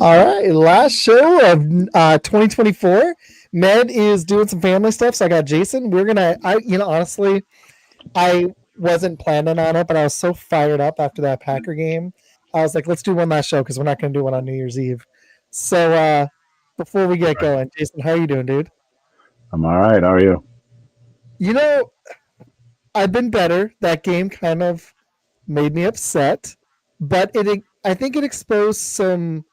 All right, last show of 2024. Med is doing some family stuff, so I got Jason. Honestly, I wasn't planning on it, but I was so fired up after that Packer game. I was like, let's do one last show because we're not going to do one on New Year's Eve. So before we get going, Jason, how are you doing, dude? I'm all right. How are you? You know, I've been better. That game kind of made me upset, but I think it exposed some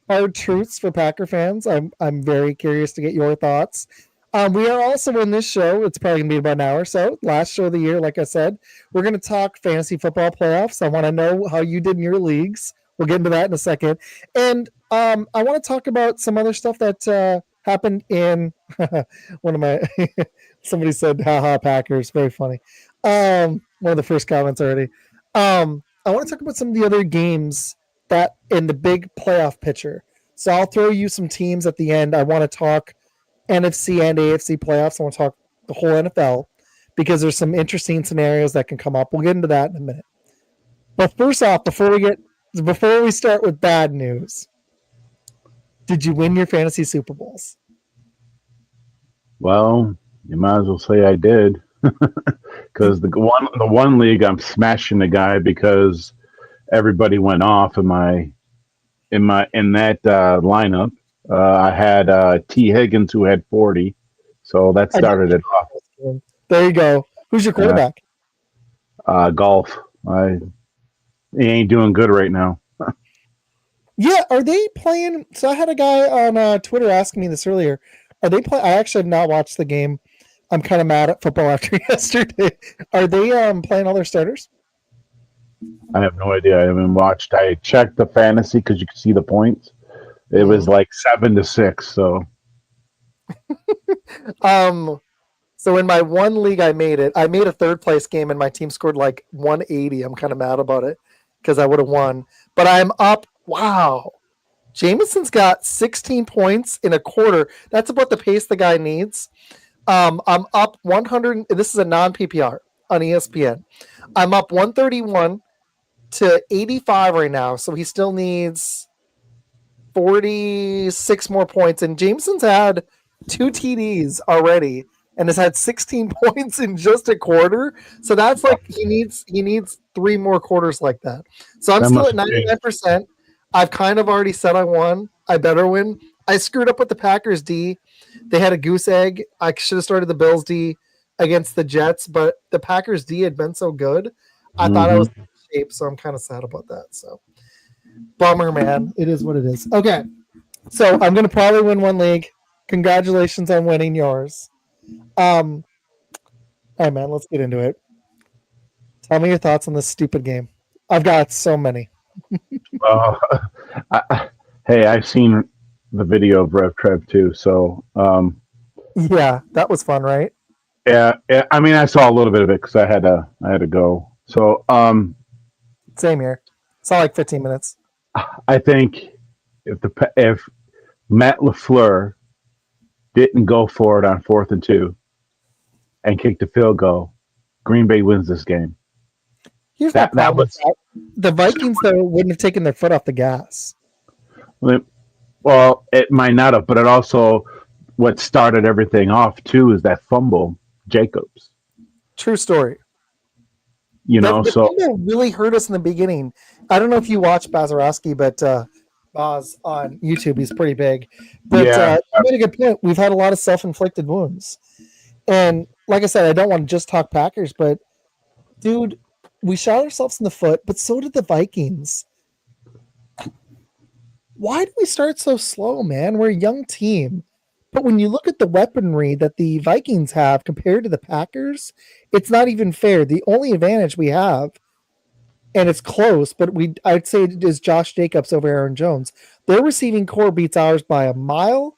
hard truths for Packer fans. I'm very curious to get your thoughts. We are also in this show. It's probably gonna be about an hour or so. Last show of the year, like I said, we're gonna talk fantasy football playoffs. I want to know how you did in your leagues. We'll get into that in a second, and I want to talk about some other stuff that happened in one of my. Somebody said, "Haha, Packers." Very funny. One of the first comments already. I want to talk about some of the other games that in the big playoff picture. So I'll throw you some teams at the end. I want to talk NFC and AFC playoffs. I want to talk the whole NFL because there's some interesting scenarios that can come up. We'll get into that in a minute. But first off, before we start with bad news, did you win your fantasy Super Bowls? Well, you might as well say I did, because the one league I'm smashing the guy because everybody went off in that lineup. I had T Higgins who had 40, so that started it off. There you go. Who's your quarterback? Golf. He ain't doing good right now. Yeah, are they playing? So I had a guy on Twitter asking me this earlier. Are they play? I actually have not watched the game. I'm kind of mad at football after yesterday. Are they playing all their starters? I have no idea. I haven't watched. I checked the fantasy because you can see the points. It was like 7-6. So, So in my one league, I made it. I made a third place game, and my team scored like 180. I'm kind of mad about it because I would have won. But I'm up. Wow, Jameson's got 16 points in a quarter. That's about the pace the guy needs. I'm up 100. This is a non PPR on ESPN. I'm up 131 to 85 right now. So he still needs 46 more points. And Jameson's had 2 TDs already and has had 16 points in just a quarter. So that's like he needs 3 more quarters like that. So I'm still at 99%. I've kind of already said I won. I better win. I screwed up with the Packers D. They had a goose egg. I should have started the Bills D against the Jets, but the Packers D had been so good. I thought I was in shape, so I'm kind of sad about that. So bummer, man. It is what it is. Okay. So I'm gonna probably win one league. Congratulations on winning yours. All right, man, let's get into it. Tell me your thoughts on this stupid game. I've got so many. Hey, I've seen the video of Rev Trev too. So, yeah, that was fun, right? yeah. I mean, I saw a little bit of it because I had to go. So, same here. Saw like 15 minutes. I think if Matt LaFleur didn't go for it on 4th and 2 and kick the field goal, Green Bay wins this game. Here's that was the Vikings though wouldn't have taken their foot off the gas. Well, it might not have, but it also what started everything off too is that fumble, Jacobs. True story. The thing that really hurt us in the beginning. I don't know if you watch Bazarowski, but Baz on YouTube, he's pretty big. But you made a good point. We've had a lot of self-inflicted wounds, and like I said, I don't want to just talk Packers, but dude, we shot ourselves in the foot, but so did the Vikings. Why do we start so slow, man? We're a young team. But when you look at the weaponry that the Vikings have compared to the Packers, it's not even fair. The only advantage we have, and it's close, but I'd say it is Josh Jacobs over Aaron Jones. Their receiving core beats ours by a mile.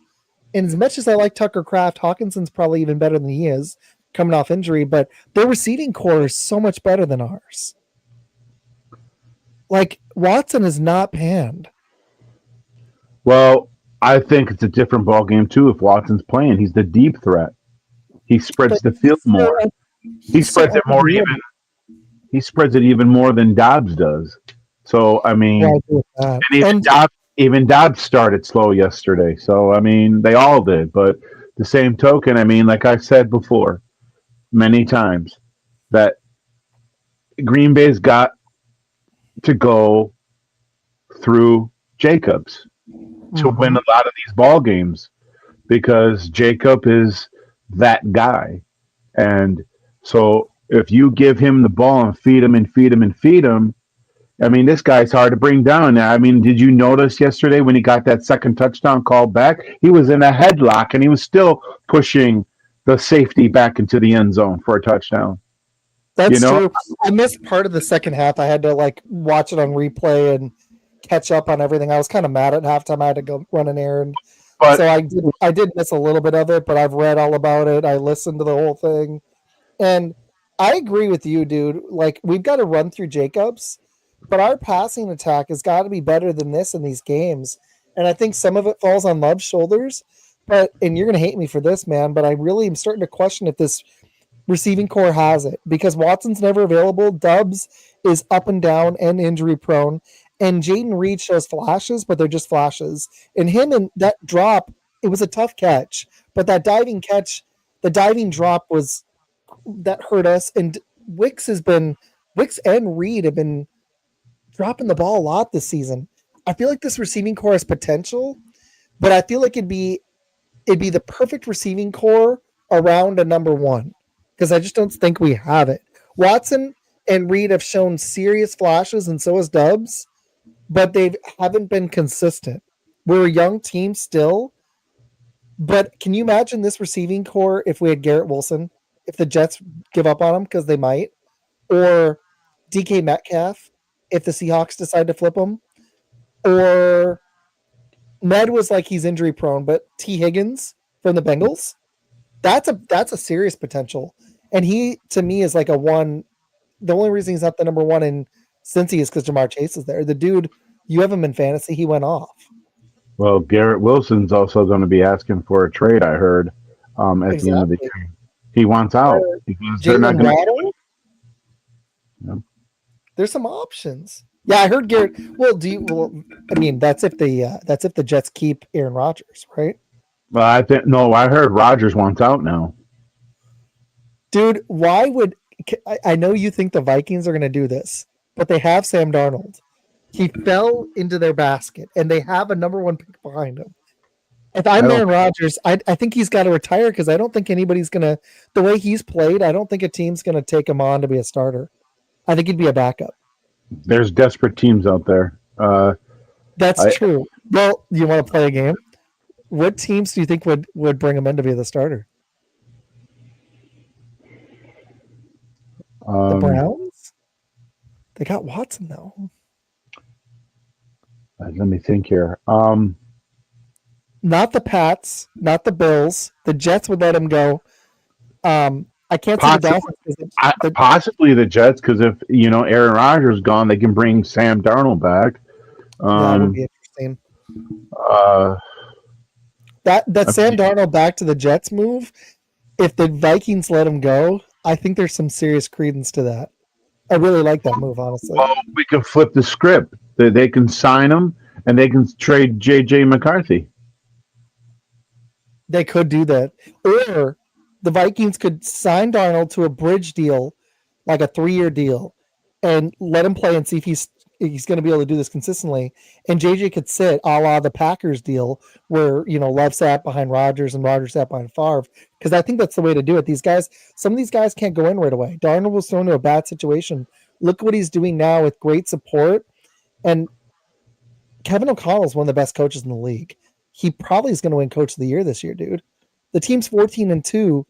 And as much as I like Tucker Kraft, Hawkinson's probably even better than he is coming off injury, but their receiving core is so much better than ours. Like, Watson is not panned. Well, I think it's a different ballgame too if Watson's playing. He's the deep threat. He spreads the field more. He spreads it more even. He spreads it even more than Dobbs does. So I mean, and Dobbs even Dobbs started slow yesterday. So I mean, they all did. But the same token, I mean, like I said before, many times, that Green Bay's got to go through Jacobs to win Mm-hmm. a lot of these ball games because Jacob is that guy. And so if you give him the ball and feed him and feed him and feed him, I mean, this guy's hard to bring down. I mean, did you notice yesterday when he got that second touchdown called back? He was in a headlock and he was still pushing the safety back into the end zone for a touchdown. You That's know, true. I missed part of the second half. I had to like watch it on replay and catch up on everything. I was kind of mad at halftime. I had to go run an errand, but so I did miss a little bit of it. But I've read all about it. I listened to the whole thing, and I agree with you, dude. Like we've got to run through Jacobs, but our passing attack has got to be better than this in these games. And I think some of it falls on Love's shoulders. But and you're gonna hate me for this, man. But I really am starting to question if this receiving core has it because Watson's never available. Dubs is up and down and injury prone. And Jaden Reed shows flashes, but they're just flashes. And him and that drop, it was a tough catch, but that diving catch, the diving drop was that hurt us. And Wicks and Reed have been dropping the ball a lot this season. I feel like this receiving core has potential, but I feel like it'd be the perfect receiving core around a number one because I just don't think we have it. Watson and Reed have shown serious flashes, and so has Dubs, but they haven't been consistent. We're a young team still, but can you imagine this receiving core if we had Garrett Wilson? If the Jets give up on him because they might, or DK Metcalf if the Seahawks decide to flip him, or Ned was like he's injury prone, but T Higgins from the Bengals, that's a serious potential. And he to me is like a one. The only reason he's not the number one in Cincy is because Jamar Chase is there. The dude, you have him in fantasy, he went off. well, Garrett Wilson's also going to be asking for a trade. I heard at the end of the Exactly. year, he wants Or out because they're not Jalen going to. Waddle. You know, There's some options. Yeah, I heard Garrett. Well, do you? Well, I mean, that's if the Jets keep Aaron Rodgers, right? well, I think no. I heard Rogers wants out now. Dude, why would I know you think the Vikings are going to do this, but they have Sam Darnold. He fell into their basket, and they have a number one pick behind him. If I I'm don't. Aaron Rodgers, I think he's got to retire because I don't think anybody's going to, the way he's played, I don't think a team's going to take him on to be a starter. I think he'd be a backup. There's desperate teams out there. That's I true. Well, you want to play a game? What teams do you think would bring him in to be the starter? The um, Browns? They got Watson, though. let me think here. Not the Pats, not the Bills. The Jets would let him go. I can't see the Possibly, Dolphins because possibly the Jets because if Aaron Rodgers gone, they can bring Sam Darnold back. that would be Um, interesting. uh, That I Sam mean, Darnold back to the Jets move. If the Vikings let him go, I think there's some serious credence to that. I really like that move, honestly. well, we can flip the script. They can sign him and they can trade J.J. McCarthy. They could do that, or the Vikings could sign Darnold to a bridge deal, like a 3-year deal, and let him play and see if he's going to be able to do this consistently. And JJ could sit a la the Packers deal, where Love sat behind Rodgers and Rodgers sat behind Favre, because I think that's the way to do it. Some of these guys can't go in right away. Darnold was thrown into a bad situation. Look what he's doing now with great support, and Kevin O'Connell is one of the best coaches in the league. He probably is going to win Coach of the Year this year, dude. The team's 14-2.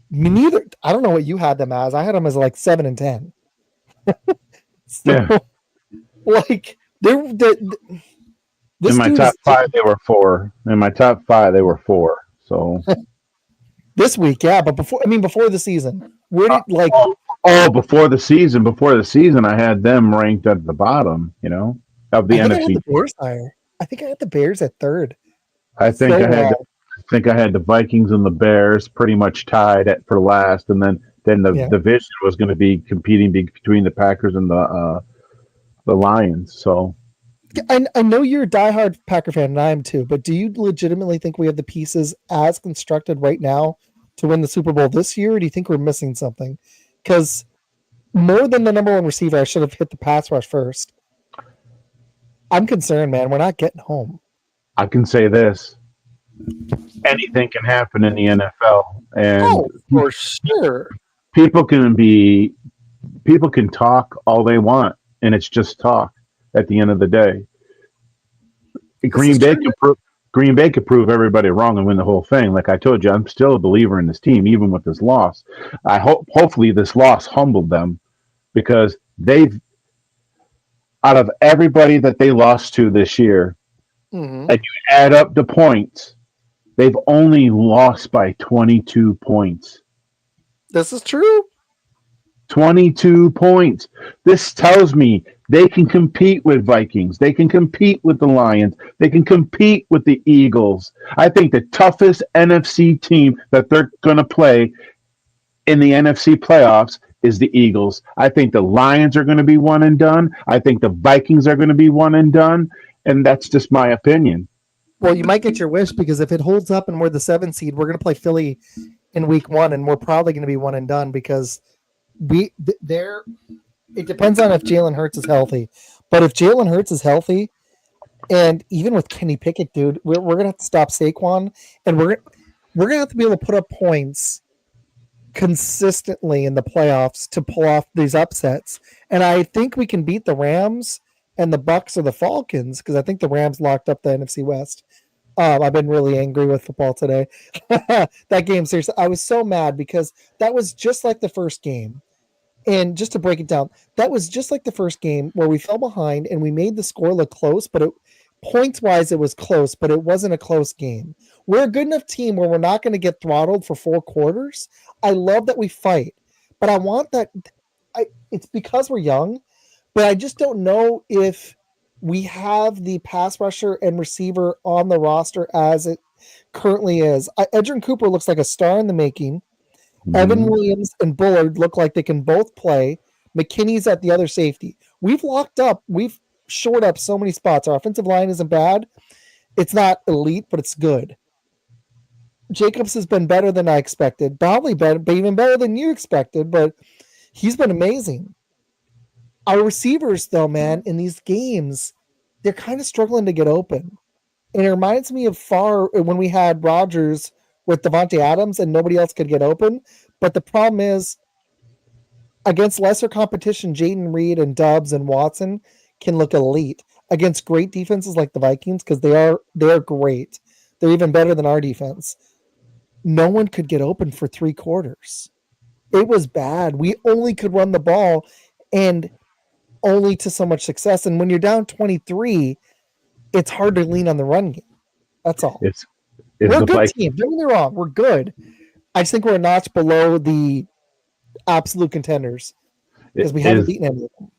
Neither I don't know what you had them as. I had them as like 7-10. So Yeah, like in this my dude top is five, they were four. In my top five, they were four. So, this week, yeah. But before the season, where uh, did like oh, before the season, I had them ranked at the bottom. Of the I think I had NFC the North. Bears higher. I think I had the Bears at third. I think So I had the Vikings and the Bears pretty much tied for last, and then the yeah. division was going to be competing between the Packers and the Lions. So I know you're a diehard Packer fan, and I am too. But do you legitimately think we have the pieces as constructed right now to win the Super Bowl this year? Or do you think we're missing something? Because more than the number one receiver, I should have hit the pass rush first. I'm concerned, man. We're not getting home. I can say this: anything can happen in the NFL, and Oh, for sure. people can be people can talk all they want, and it's just talk. At the end of the day, This is Green Bay true. can prove Green Bay could prove everybody wrong and win the whole thing. Like I told you, I'm still a believer in this team, even with this loss. I hope, hopefully, this loss humbled them because they've, out of everybody that they lost to this year, Mm-hmm. and you add up the points, they've only lost by 22 points. This is true. 22 points. This tells me they can compete with Vikings. They can compete with the Lions. They can compete with the Eagles. I think the toughest NFC team that they're going to play in the NFC playoffs is the Eagles. I think the Lions are going to be one and done. I think the Vikings are going to be one and done. And that's just my opinion. Well, you might get your wish because if it holds up and we're the 7 seed, we're going to play Philly in week 1, and we're probably going to be one and done because they're. It depends on if Jalen Hurts is healthy, but if Jalen Hurts is healthy, and even with Kenny Pickett, dude, we're gonna have to stop Saquon, and we're gonna have to be able to put up points consistently in the playoffs to pull off these upsets. And I think we can beat the Rams and the Bucks or the Falcons because I think the Rams locked up the NFC West. I've been really angry with football today. That game, seriously, I was so mad because that was just like the first game. And just to break it down, that was just like the first game where we fell behind and we made the score look close, but points wise, it was close, but it wasn't a close game. We're a good enough team where we're not going to get throttled for 4 quarters. I love that we fight, but I want that. It's because we're young, but I just don't know if we have the pass rusher and receiver on the roster as it currently is. Edgerrin Cooper looks like a star in the making. Evan Mhm. Williams and Bullard look like they can both play. McKinney's at the other safety. We've locked up. We've shored up so many spots. Our offensive line isn't bad. It's not elite, but it's good. Jacobs has been better than I expected. Probably better, but even better than you expected. But he's been amazing. Our receivers, though, man, in these games, they're kind of struggling to get open. And it reminds me of far when we had Rodgers with Devontae Adams and nobody else could get open. But the problem is against lesser competition, Jaden Reed and Dobbs and Watson can look elite against great defenses like the Vikings because they are great. They're even better than our defense. No one could get open for 3 quarters. It was bad. We only could run the ball and only to so much success. And when you're down 23, it's hard to lean on the run game. That's all. It's is We're a the good Vikings team. Don't get me wrong. We're good. I just think we're a notch below the absolute contenders because we haven't is beaten any of them.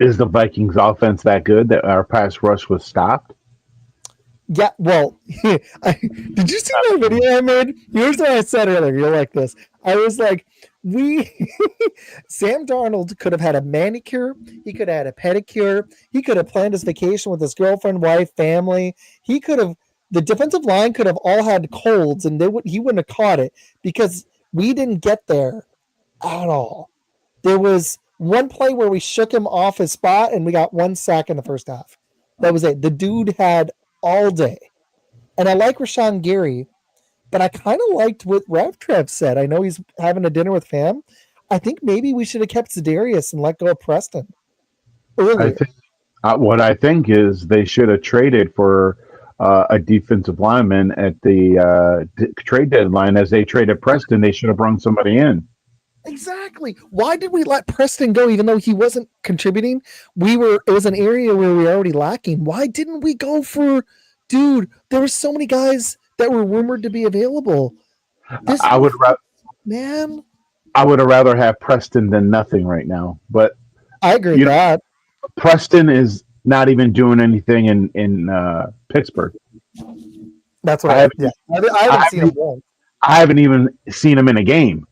is the Vikings offense that good that our pass rush was stopped? Yeah, well, did you see my video I made? Here's what I said earlier. You'll like this. I was like, we, Sam Darnold could have had a manicure. He could have had a pedicure. He could have planned his vacation with his girlfriend, wife, family. He could have, the defensive line could have all had colds and he wouldn't have caught it because we didn't get there at all. There was one play where we shook him off his spot and we got 1 sack in the first half. That was it. The dude had all day. And I like Rashawn Gary, but I kind of liked what Rev Trev said. I know he's having a dinner with fam. I think maybe we should have kept Zedarius and let go of Preston I earlier. think what I think is they should have traded for a defensive lineman at the trade deadline. As they traded Preston, they should have brought somebody in. Exactly. Why did we let Preston go even though he wasn't contributing? It was an area where we were already lacking. Why didn't we go for dude? There were so many guys that were rumored to be available. This I would was man. I would have rather have Preston than nothing right now. But I agree with you know, that. Preston is not even doing anything in Pittsburgh. That's what I I haven't yeah. I I haven't seen him haven't once. I haven't even seen him in a game.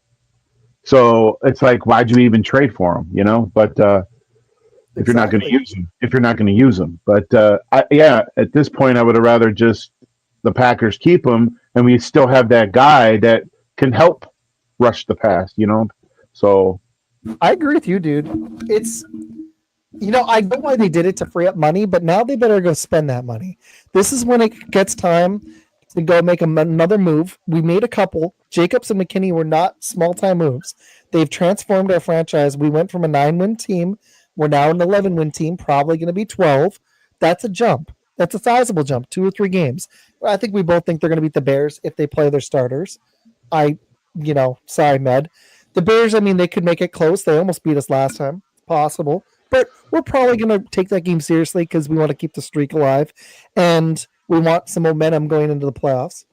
So it's like, why'd you even trade for him? You know, but if you're not going to Exactly. use them. If you're not going to use them, but yeah, at this point, I would have rather just the Packers keep him, and we still have that guy that can help rush the pass. So I agree with you, dude. It's I know why they did it to free up money, but now they better go spend that money. This is when it gets time to go make another move. We made a couple. Jacobs and McKinney were not small time moves. They've transformed our franchise. We went from a 9-win team. We're now an 11-win team, probably going to be 12. That's a jump. That's a sizable jump, 2 or 3 games. I think we both think they're going to beat the Bears if they play their starters. I, sorry, Med. The Bears, I mean, they could make it close. They almost beat us last time. It's possible. But we're probably going to take that game seriously because we want to keep the streak alive and we want some momentum going into the playoffs.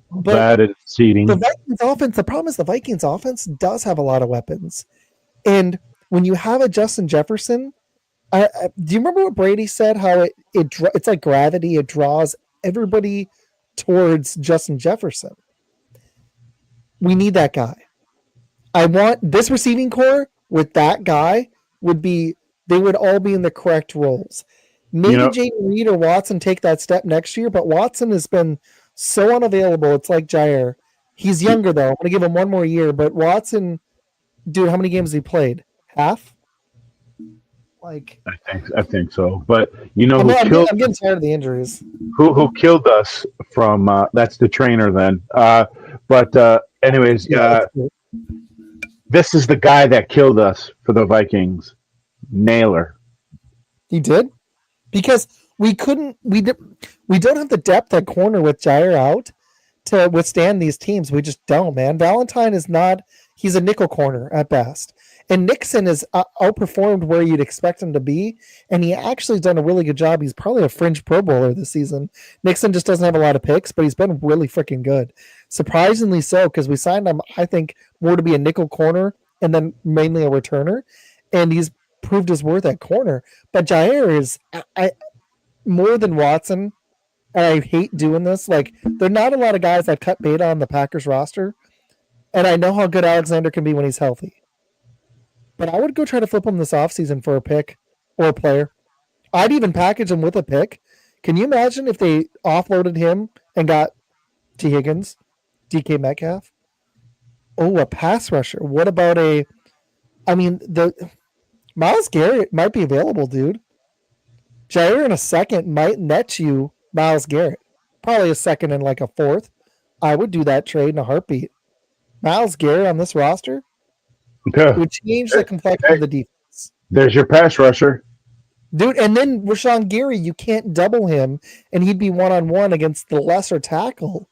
But bad at the seeding. Vikings offense, the problem is the Vikings offense does have a lot of weapons. And when you have a Justin Jefferson, do you remember what Brady said? How it's like gravity, it draws everybody towards Justin Jefferson. We need that guy. I want this receiving core with that guy would be they would all be in the correct roles. You Maybe know, Jaden Reed or Watson take that step next year, but Watson has been so unavailable. It's like Jair. He's younger though. I'm gonna give him one more year, but Watson, dude, how many games has he played? Half? Like I think so. But you know I'm, who I'm, getting, killed I'm getting tired of the injuries. who killed us from? That's the trainer then. But anyways, Yeah, that's good. this is the guy that killed us for the Vikings. Naylor. He did because we don't have the depth at corner with Jair out to withstand these teams. We just don't, man. Valentine is not. He's a nickel corner at best. And Nixon is outperformed where you'd expect him to be, and he actually done a really good job. He's probably a fringe Pro Bowler this season. Nixon just doesn't have a lot of picks, but he's been really freaking good. Surprisingly so, because we signed him, I think, more to be a nickel corner and then mainly a returner, and he's proved his worth at corner. But Jair is more than Watson, and I hate doing this. Like, there are not a lot of guys that cut bait on the Packers roster, and I know how good Alexander can be when he's healthy. But I would go try to flip him this offseason for a pick or a player. I'd even package him with a pick. Can you imagine if they offloaded him and got T. Higgins, DK Metcalf? Oh, a pass rusher. What about the Miles Garrett might be available, dude. Jair in a second might net you Miles Garrett. Probably a second and like a fourth. I would do that trade in a heartbeat. Miles Garrett on this roster, it would change the complexion of the defense. There's your pass rusher. Dude, and then Rashawn Gary, you can't double him, and he'd be one-on-one against the lesser tackle.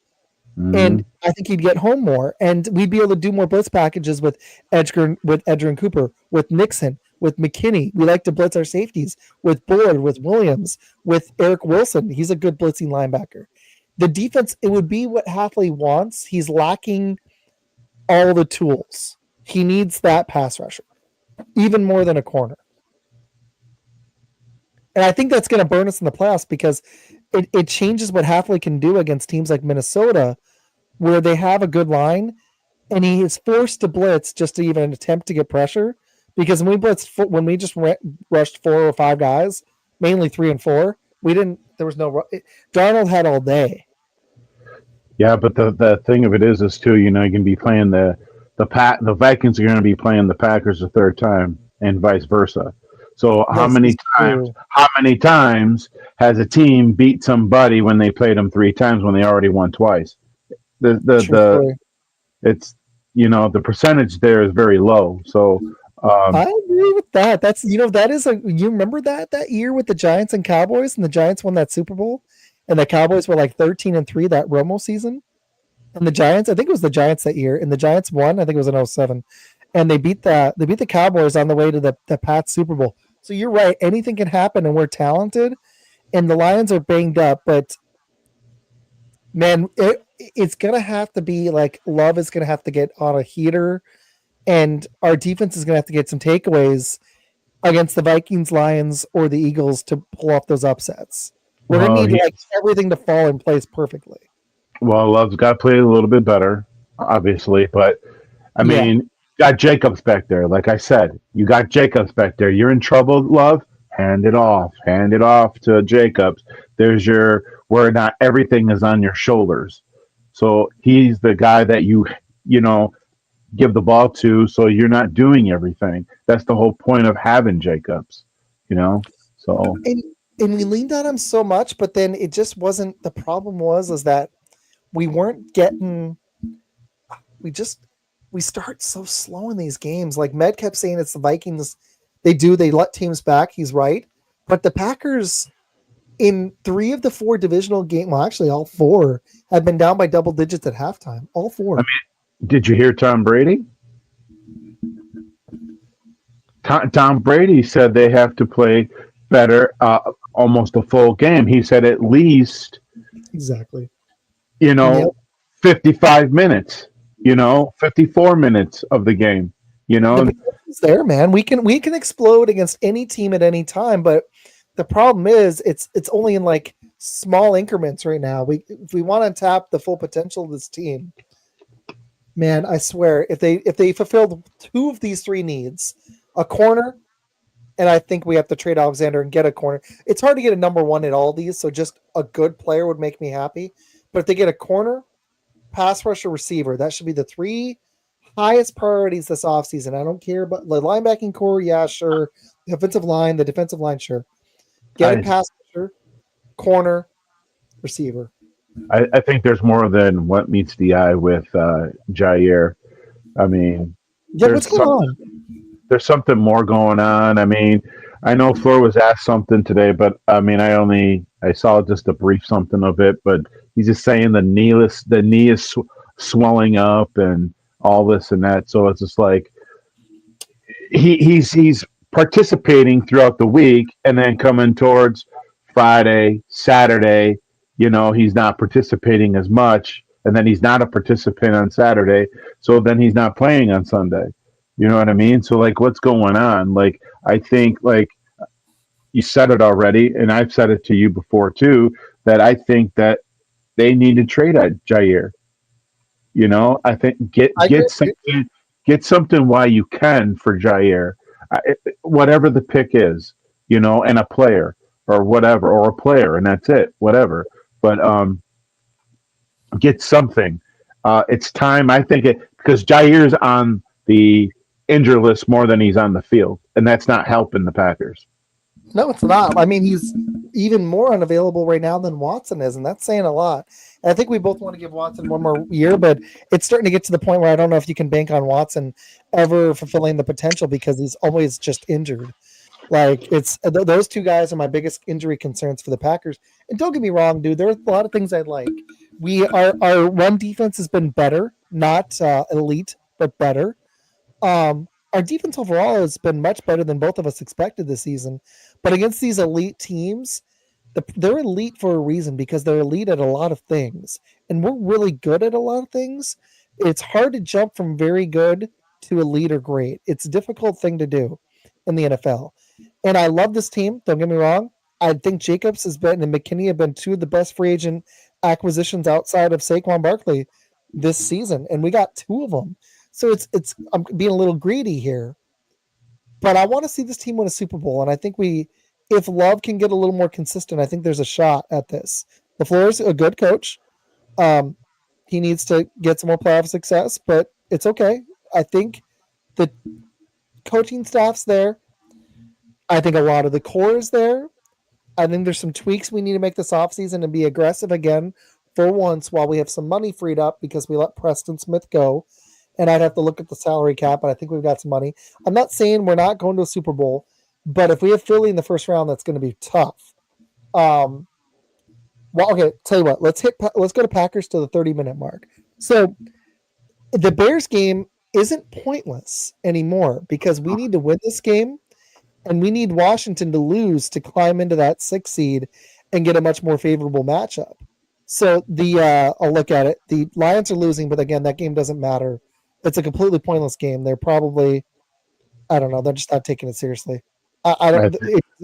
Mm-hmm. And I think he'd get home more, and we'd be able to do more blitz packages with Edgerrin Cooper, with Nixon, with McKinney. We like to blitz our safeties with Bullard, with Williams, with Eric Wilson. He's a good blitzing linebacker. The defense, it would be what Halfley wants. He's lacking all the tools. He needs that pass rusher, even more than a corner. And I think that's going to burn us in the playoffs because it changes what Halfley can do against teams like Minnesota, where they have a good line, and he is forced to blitz just to even attempt to get pressure. Because when we just rushed 4 or 5 guys, mainly 3 and 4, we didn't. There was no. Darnold had all day. Yeah, but the thing of it is too. You can be playing the Vikings are going to be playing the Packers a third time, and vice versa. So how This many is times? true. How many times has a team beat somebody when they played them 3 times when they already won twice? True The story. it's the percentage there is very low. So I agree with that. That is you remember that year with the Giants and Cowboys, and the Giants won that Super Bowl, and the Cowboys were like 13-3 that Romo season, and the Giants, I think it was the Giants that year, and the Giants won. I think it was in 07, and they beat the Cowboys on the way to the Pats Super Bowl. So you're right. Anything can happen, and we're talented, and the Lions are banged up, but man, it's gonna have to be like Love is gonna have to get on a heater, and our defense is gonna have to get some takeaways against the Vikings, Lions, or the Eagles to pull off those upsets. We're gonna well, need like everything to fall in place perfectly. Love's got to play a little bit better, obviously, but I Yeah, mean, got Jacobs back there. Like I said, you got Jacobs back there. You're in trouble, Love. hand it off to Jacobs. There's your where not everything is on your shoulders. So he's the guy that you know give the ball to, so you're not doing everything. That's the whole point of having Jacobs, you know. So and and we leaned on him so much, but then it just wasn't. The problem was is that we weren't getting. We just we start so slow in these games. Like Med kept saying, it's the Vikings. They let teams back. He's right, but the Packers in three of the four divisional games, well, actually all four, have been down by double digits at halftime. All I four. mean, did you hear Tom Brady? Tom Brady said they have to play better, almost a full game. He said at least Exactly. you He nailed. know 55 minutes, 54 minutes of the game, The potential's there, man. We can explode against any team at any time, but the problem is it's only in like small increments right now. We if we want to tap the full potential of this team, man, I swear, if they fulfilled two of these three needs, a corner, and I think we have to trade Alexander and get a corner. It's hard to get a number one at all these, so just a good player would make me happy. But if they get a corner, pass rusher, receiver, that should be the three highest priorities this offseason. I don't care about the linebacking core, yeah, sure. The offensive line, the defensive line, sure. Get a I, pass rusher, corner, receiver. I think there's more than what meets the eye with Jair. I mean, Yeah, there's what's going some on? there's something more going on. I mean, I know Fleur was asked something today, but I mean, I saw just a brief something of it, but he's just saying the knee is swelling up and all this and that. So it's just like he's participating throughout the week, and then coming towards Friday, Saturday, he's not participating as much, and then he's not a participant on Saturday, so then he's not playing on Sunday. You know what I mean? So like, what's going on? Like, I think like you said it already, and I've said it to you before too, that I think that they need to trade at Jair. I think I agree. get something while you can for Jair, whatever the pick is, and a player or whatever, or a player, and that's it, whatever. But get something. It's time. I think it because Jair's on the injured list more than he's on the field, and that's not helping the Packers. No, it's not. I mean, he's even more unavailable right now than Watson is, and that's saying a lot. And I think we both want to give Watson one more year, but it's starting to get to the point where I don't know if you can bank on Watson ever fulfilling the potential because he's always just injured. Like those two guys are my biggest injury concerns for the Packers. And don't get me wrong, dude. There are a lot of things I like. Our run defense has been better, not elite, but better. Our defense overall has been much better than both of us expected this season. But against these elite teams, they're elite for a reason because they're elite at a lot of things, and we're really good at a lot of things. It's hard to jump from very good to elite or great. It's a difficult thing to do in the NFL. And I love this team. Don't get me wrong. I think Jacobs has been and McKinney have been two of the best free agent acquisitions outside of Saquon Barkley this season, and we got two of them. So it's I'm being a little greedy here, but I want to see this team win a Super Bowl, and I think if Love can get a little more consistent, I think there's a shot at this. LaFleur's a good coach. Um, he needs to get some more playoff success, but it's okay. I think the coaching staff's there. I think a lot of the core is there. I think there's some tweaks we need to make this offseason and be aggressive again for once while we have some money freed up because we let Preston Smith go. And I'd have to look at the salary cap, but I think we've got some money. I'm not saying we're not going to a Super Bowl, but if we have Philly in the first round, that's going to be tough. Um, well, okay, tell you what, let's go to Packers to the 30-minute mark. So the Bears game isn't pointless anymore because we need to win this game and we need Washington to lose to climb into that 6 seed and get a much more favorable matchup. So I'll look at it. The Lions are losing, but again, that game doesn't matter. It's a completely pointless game. They're probably, I don't know, they're just not taking it seriously. I I don't.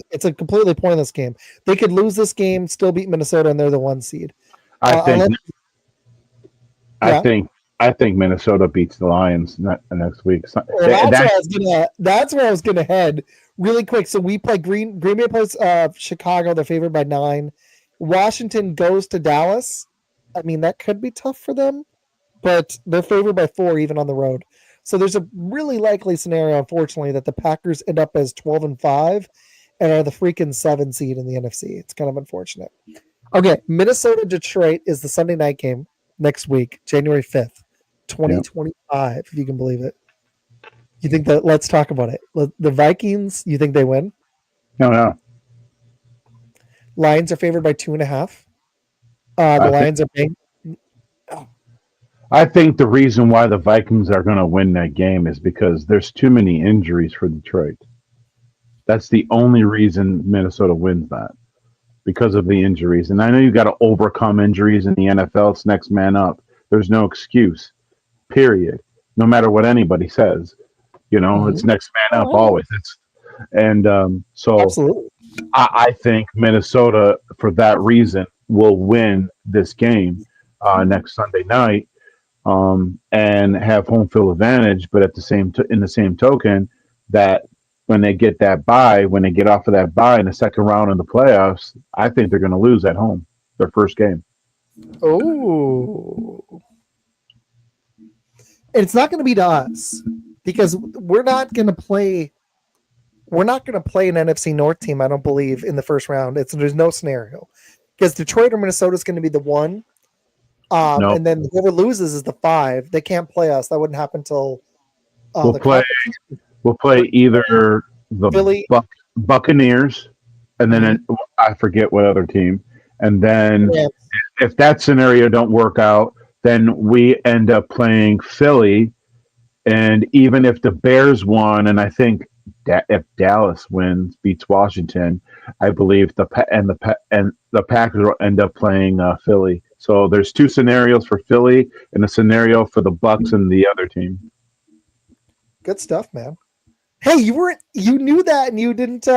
It's a completely pointless game. They could lose this game, still beat Minnesota, and they're the 1 seed. I think Unless, I yeah. think I think Minnesota beats the Lions next week. So, Well, that that's where I was gonna head Really quick. So we play Green Bay plays Chicago. They're favored by 9. Washington goes to Dallas. I mean, that could be tough for them, but they're favored by 4 even on the road. So there's a really likely scenario, unfortunately, that the Packers end up as 12-5 and are the freaking 7 seed in the NFC. It's kind of unfortunate. Okay, Minnesota Detroit is the Sunday night game next week, January 5th, Yeah. 2025, if you can believe it. You think that? Let's talk about it. The Vikings, you think they win? No, no. Lions are favored by 2.5. The I think Lions are paying. I think the reason why the Vikings are going to win that game is because there's too many injuries for Detroit. That's the only reason Minnesota wins that, because of the injuries. And I know you got to overcome injuries in the NFL. It's next man up. There's no excuse. Period. No matter what anybody says, it's Mhm. next man up Oh, always. So absolutely. I think Minnesota, for that reason, will win this game next Sunday night, and have home field advantage. But at the in the same token, that when they get that bye, when they get off of that bye in the second round in the playoffs, I think they're going to lose at home their first game. Oh, it's not going to be to us because we're not going to play. We're not going to play an NFC North team. I don't believe in the first round. There's no scenario because Detroit or Minnesota is going to be the 1, No, and then whoever loses is the 5. They can't play us. That wouldn't happen until we'll the play. conference. We'll play either the Philly. Buccaneers, and then Mm-hmm. I forget what other team, and then Yeah. if that scenario don't work out, then we end up playing Philly. And even if the Bears won, and I think if Dallas wins, beats Washington, I believe and the Packers will end up playing Philly. So there's two scenarios for Philly and a scenario for the Bucks and the other team. Good stuff, man. Hey, you knew that and you didn't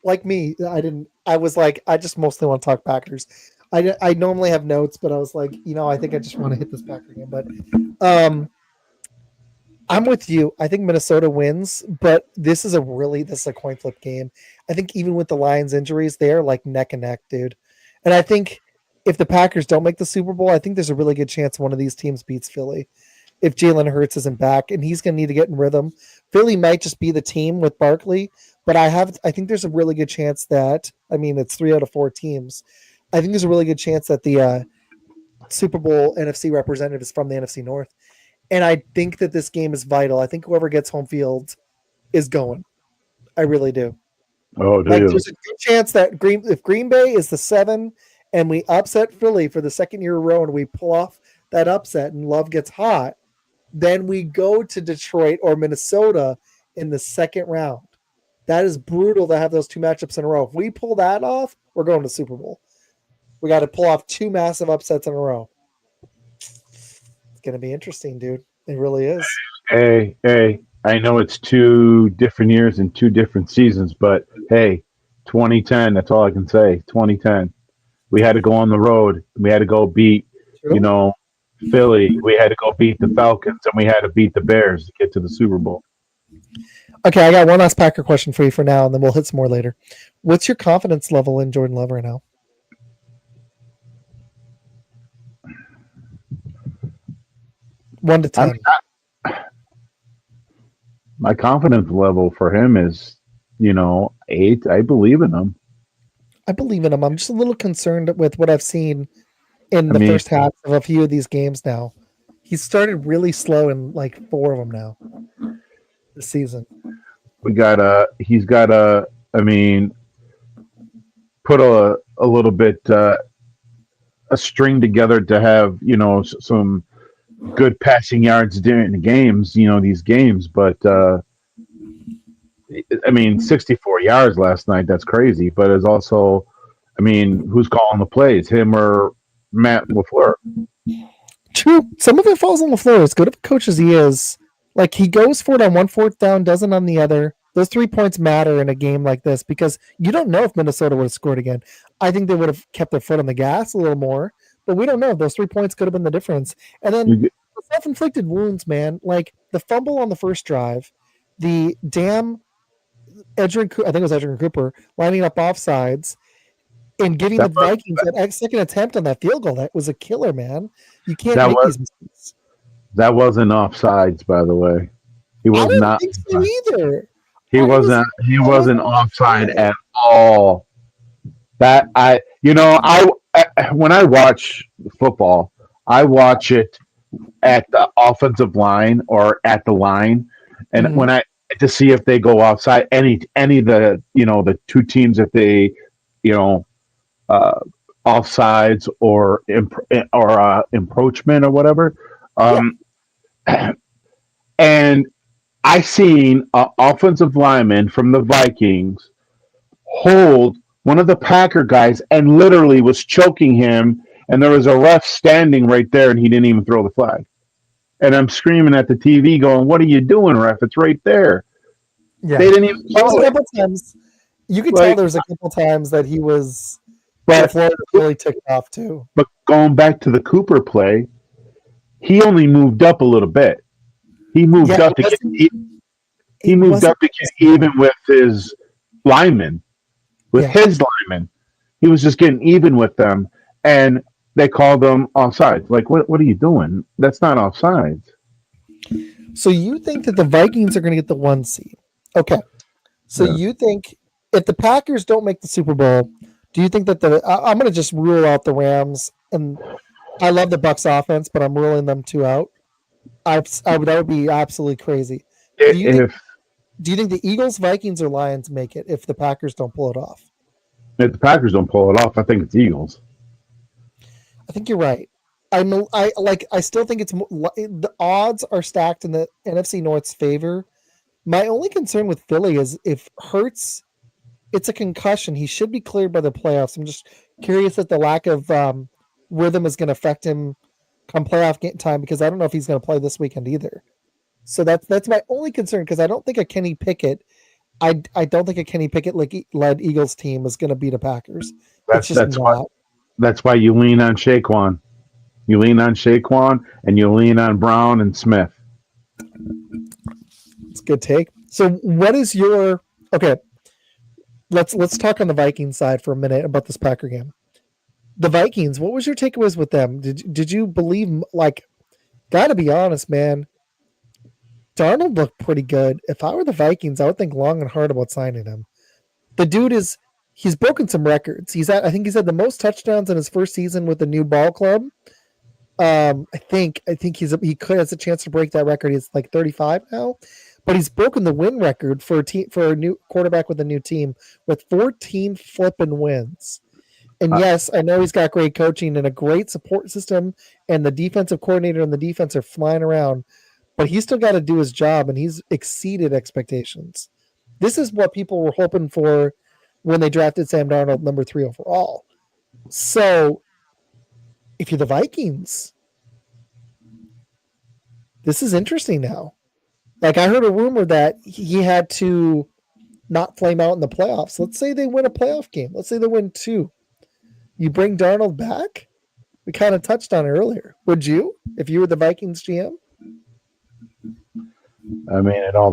like me. I didn't. I was like, I just mostly want to talk Packers. I normally have notes, but I was like, I think I just want to hit this Packer game. But um, I'm with you. I think Minnesota wins, but this is a coin flip game. I think even with the Lions injuries, they're like neck and neck, dude. And I think if the Packers don't make the Super Bowl, I think there's a really good chance one of these teams beats Philly if Jalen Hurts isn't back, and he's going to need to get in rhythm. Philly might just be the team with Barkley, but I think there's a really good chance that it's 3 out of 4 teams. I think there's a really good chance that the Super Bowl NFC representative is from the NFC North, and I think that this game is vital. I think whoever gets home field is going. I really do. Oh, Like, dude. there's a good chance that if Green Bay is the 7 and we upset Philly for the second year in a row and we pull off that upset and Love gets hot, then we go to Detroit or Minnesota in the second round. That is brutal to have those 2 matchups in a row. If we pull that off, we're going to Super Bowl. We got to pull off 2 massive upsets in a row. It's going to be interesting, dude. It really is. Hey, I know it's 2 different years and 2 different seasons, but hey, 2010, that's all I can say. 2010. We had to go on the road. We had to go beat, you True. know, Philly. We had to go beat the Falcons, and we had to beat the Bears to get to the Super Bowl. Okay, I got one last Packer question for you for now, and then we'll hit some more later. What's your confidence level in Jordan Love right now? 1 to I mean, 10. my confidence level for him is, 8. I believe in him. I believe in him. I'm just a little concerned with what I've seen in I the mean, first half of a few of these games now. He's started really slow in like 4 of them now this season. he's got a, I mean, put a little bit a string together to have, some good passing yards during the games, these games. But I mean, 64 yards last night, that's crazy. But it's also, I mean, who's calling the plays, him or Matt LaFleur? True. Some of it falls on the floor. As good of a coach as he is, like he goes for it on 1 4th down, doesn't on the other. Those 3 points matter in a game like this because you don't know if Minnesota would have scored again. I think they would have kept their foot on the gas a little more, but we don't know. Those 3 points could have been the difference. And then You, the self-inflicted wounds, man. Like the fumble on the first drive, the damn I think it was Edgerrin Cooper, lining up offsides and giving That the Vikings that second attempt on that field goal. That was a killer, man. You can't that make was these mistakes. that wasn't offsides, by the way. He I was didn't not. think so either. He I was wasn't. He I wasn't wasn't offside offside. at all. That when I watch football, I watch it at the offensive line or at the line, and Mm-hmm. when I to see if they go outside any of the the two teams if they you know uh, offsides or encroachment or whatever, Yeah. um, and I seen an offensive lineman from the Vikings hold one of the Packer guys and literally was choking him, and there was a ref standing right there, and he didn't even throw the flag. And I'm screaming at the TV, going, "What are you doing, ref? It's right there." Yeah. They didn't even There was a call it. couple times you could tell Like, there was a couple times that he was the but floor was really ticked off too. but going back to the Cooper play, he only moved up a little bit. He moved Yeah, up to get he it moved wasn't up to get even with his linemen, with yeah. his linemen. He was just getting even with them, and they called them offsides. Like, what are you doing? That's not offsides. So you think that the Vikings are going to get the 1 seed? Okay. So Yeah. you think if the Packers don't make the Super Bowl, do you think that I'm going to just rule out the Rams, and I love the Bucks offense, but I'm ruling them two out. That would be absolutely crazy. Do you think If do you think the Eagles, Vikings, or Lions make it if the Packers don't pull it off? if the Packers don't pull it off, I think it's Eagles. I think you're right. I still think the odds are stacked in the NFC North's favor. My only concern with Philly is if Hurts, it's a concussion. He should be cleared by the playoffs. I'm just curious if the lack of rhythm is going to affect him come playoff game time because I don't know if he's going to play this weekend either. So that's my only concern because I don't think a Kenny Pickett. I don't think a Kenny Pickett led Eagles team is going to beat the Packers. It's That's just that's why not. that's why you lean on Shaquan. You lean on Shaquan, and you lean on Brown and Smith. It's a good take. So what is your okay? Let's talk on the Vikings side for a minute about this Packer game. The Vikings, what was your takeaways with them? Did you believe like? Got to be honest, man. Darnold looked pretty good. If I were the Vikings, I would think long and hard about signing him. The dude he's broken some records. I think he's had the most touchdowns in his first season with the new ball club. I think he could has a chance to break that record. He's like 35 now, but he's broken the win record for a new quarterback with a new team with 14 flipping wins. And Uh, yes, I know he's got great coaching and a great support system, and the defensive coordinator and the defense are flying around, but he's still got to do his job, and he's exceeded expectations. This is what people were hoping for when they drafted Sam Darnold number 3 overall. So if you're the Vikings, this is interesting now. Like I heard a rumor that he had to not flame out in the playoffs. Let's say they win a playoff game. Let's say they win two. You bring Darnold back? We kind of touched on it earlier. Would you if you were the Vikings GM? it all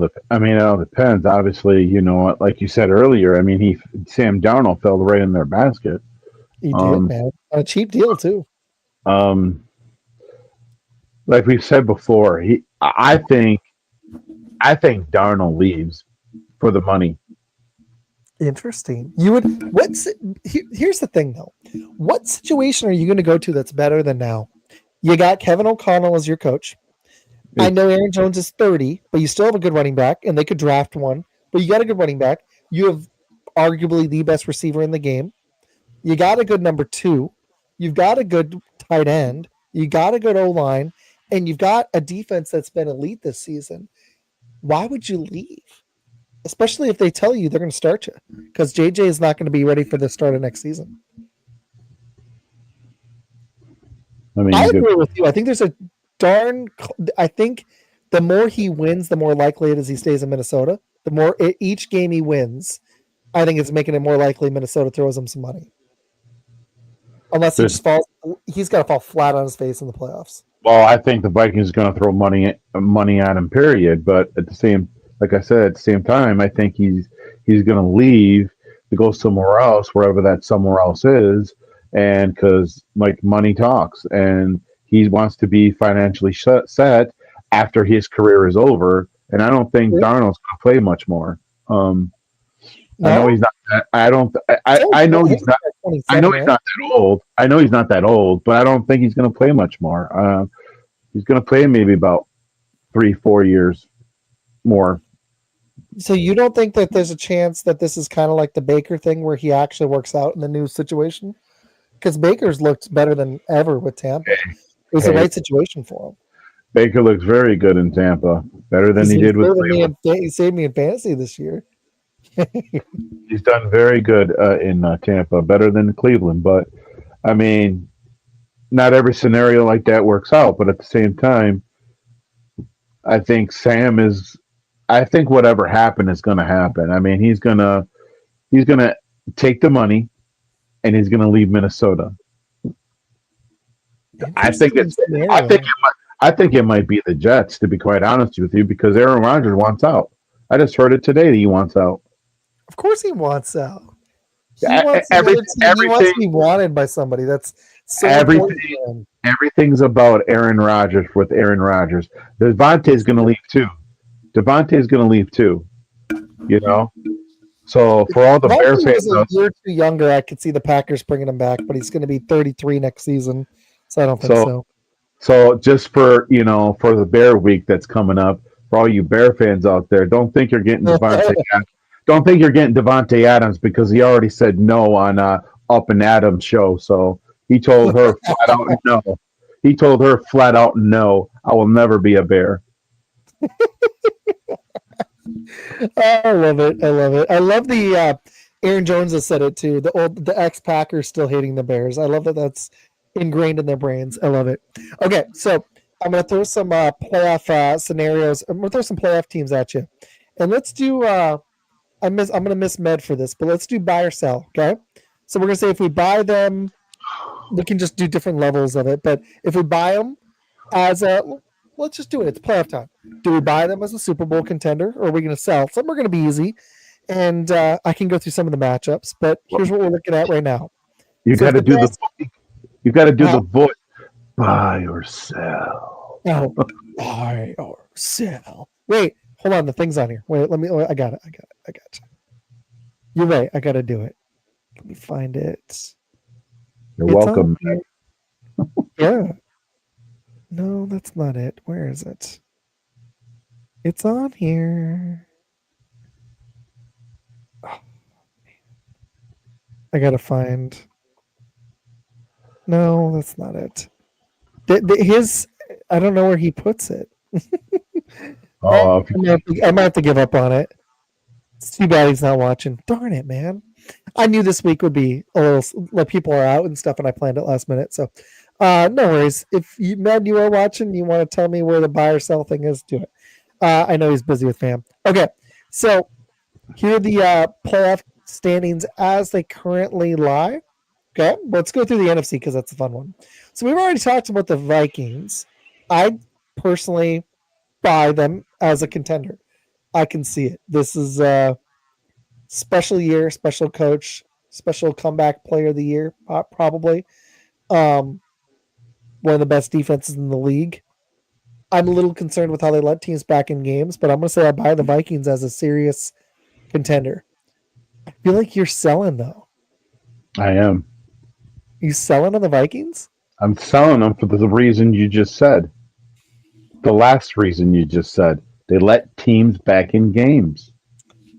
depends. Obviously, like you said earlier. I mean, Sam Darnold fell right in their basket. He did, Um, man. On a cheap deal too. um, like we've said before, I think Darnold leaves for the money. Interesting. You would here's the thing though. What situation are you going to go to that's better than now? You got Kevin O'Connell as your coach. I It's know Aaron Jones is 30, but you still have a good running back, and they could draft one. But you got a good running back. You have arguably the best receiver in the game. You got a good number two. You've got a good tight end. You got a good O line, and you've got a defense that's been elite this season. Why would you leave? Especially if they tell you they're going to start you, because JJ is not going to be ready for the start of next season. I mean, I you could. agree with you. I think there's a darn. I think the more he wins, the more likely it is he stays in Minnesota. The more each game he wins, I think it's making it more likely Minnesota throws him some money. Unless he There's, just falls, he's got to fall flat on his face in the playoffs. well, I think the Vikings are going to throw money on him. Period. But like I said, at the same time, I think he's going to leave to go somewhere else, wherever that somewhere else is, and because like money talks, and he wants to be financially set after his career is over. And I don't think True. Darnold's going to play much more. Um, I know No, he's not. I don't. so I know he's he's not. like I know 27, he's right? not that old. I know he's not that old, but I don't think he's going to play much more. He's going to play maybe about 3, 4 years more. So you don't think that there's a chance that this is kind of like the Baker thing where he actually works out in the new situation? Because Baker's looked better than ever with Tampa. It was the Hey, right situation for him. Baker looks very good in Tampa, better than He's, he he's did with saving me Cleveland. in he saved me in fantasy this year. He's done very good in Tampa, better than Cleveland. But I mean, not every scenario like that works out. But at the same time, I think Sam is. I think whatever happened is going to happen. I mean, he's gonna take the money and he's going to leave Minnesota. I think Interesting it's. I think scenario. it might. I think it might be the Jets, to be quite honest with you, because Aaron Rodgers wants out. I just heard it today that he wants out. Of course, he wants out. He E- wants Every, another team. He wants everything, to be wanted by somebody. That's so important everything, for him. everything's about Aaron Rodgers with Aaron Rodgers. Devontae's going to leave too. Devontae's going to leave too. You know. So If for all the Bear Devontae fans, was a year too younger, I could see the Packers bringing him back, but he's going to be 33 next season, so I don't think so so. so just for for the Bear week that's coming up, for all you Bear fans out there, don't think you're getting Devontae. Don't think you're getting Devontae Adams because he already said no on Up and Adams show. So he told her flat out no. He told her flat out no. I will never be a Bear. I love it. I love it. I love the Aaron Jones has said it too. The ex Packers still hating the Bears. I love that. That's ingrained in their brains. I love it. Okay, so I'm gonna throw some playoff scenarios. I'm gonna throw some playoff teams at you, and let's do. I'm gonna miss Med for this, but let's do buy or sell. Okay, so we're gonna say if we buy them, we can just do different levels of it. But if we buy them as a, let's just do it. It's playoff time. Do we buy them as a Super Bowl contender, or are we going to sell? Some are going to be easy, and I can go through some of the matchups. But here's what we're looking at right now. You So got if to the do the best, you got to do the oh, voice. Buy or sell. oh, buy or sell. Wait, hold on. The thing's on here. Wait, let me. I got it. I got it. I got you. You're right. I got to do it. Let me find it. You're It's on welcome. here. Yeah. No, that's not it. Where is it? It's on here. Oh, I gotta find. No, that's not it. His, I don't know where he puts it. Oh, if I might have to give up on it. It's too bad he's not watching. Darn it, man. I knew this week would be a little, like people are out and stuff, and I planned it last minute. So, no worries. If you, Med, you are watching, you want to tell me where the buy or sell thing is, do it. I know he's busy with fam. Okay, so here are the playoff standings as they currently lie. Okay, let's go through the NFC because that's a fun one. So we've already talked about the Vikings. I personally buy them as a contender. I can see it. This is a special year, special coach, special comeback player of the year, probably. Um, One of the best defenses in the league. I'm a little concerned with how they let teams back in games, but I'm going to say I buy the Vikings as a serious contender. I feel like you're selling though. I am. You selling on the Vikings? I'm selling them for the reason you just said. The last reason you just said. They let teams back in games.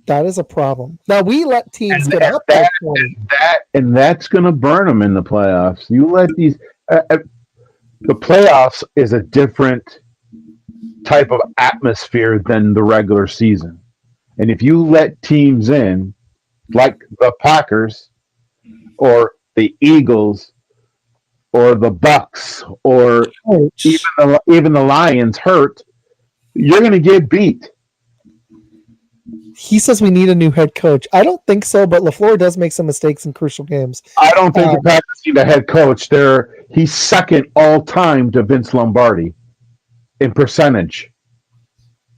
That is a problem. Now we let teams And, get and up by that 20. that's going to burn them in the playoffs. You let these the playoffs is a different type of atmosphere than the regular season. And if you let teams in like the Packers or the Eagles or the Bucks or Coach, even the Lions hurt, you're going to get beat. he says we need a new head coach. I don't think so, but LaFleur does make some mistakes in crucial games. I don't think the Um, Packers need a head coach. He's second all time to Vince Lombardi in percentage.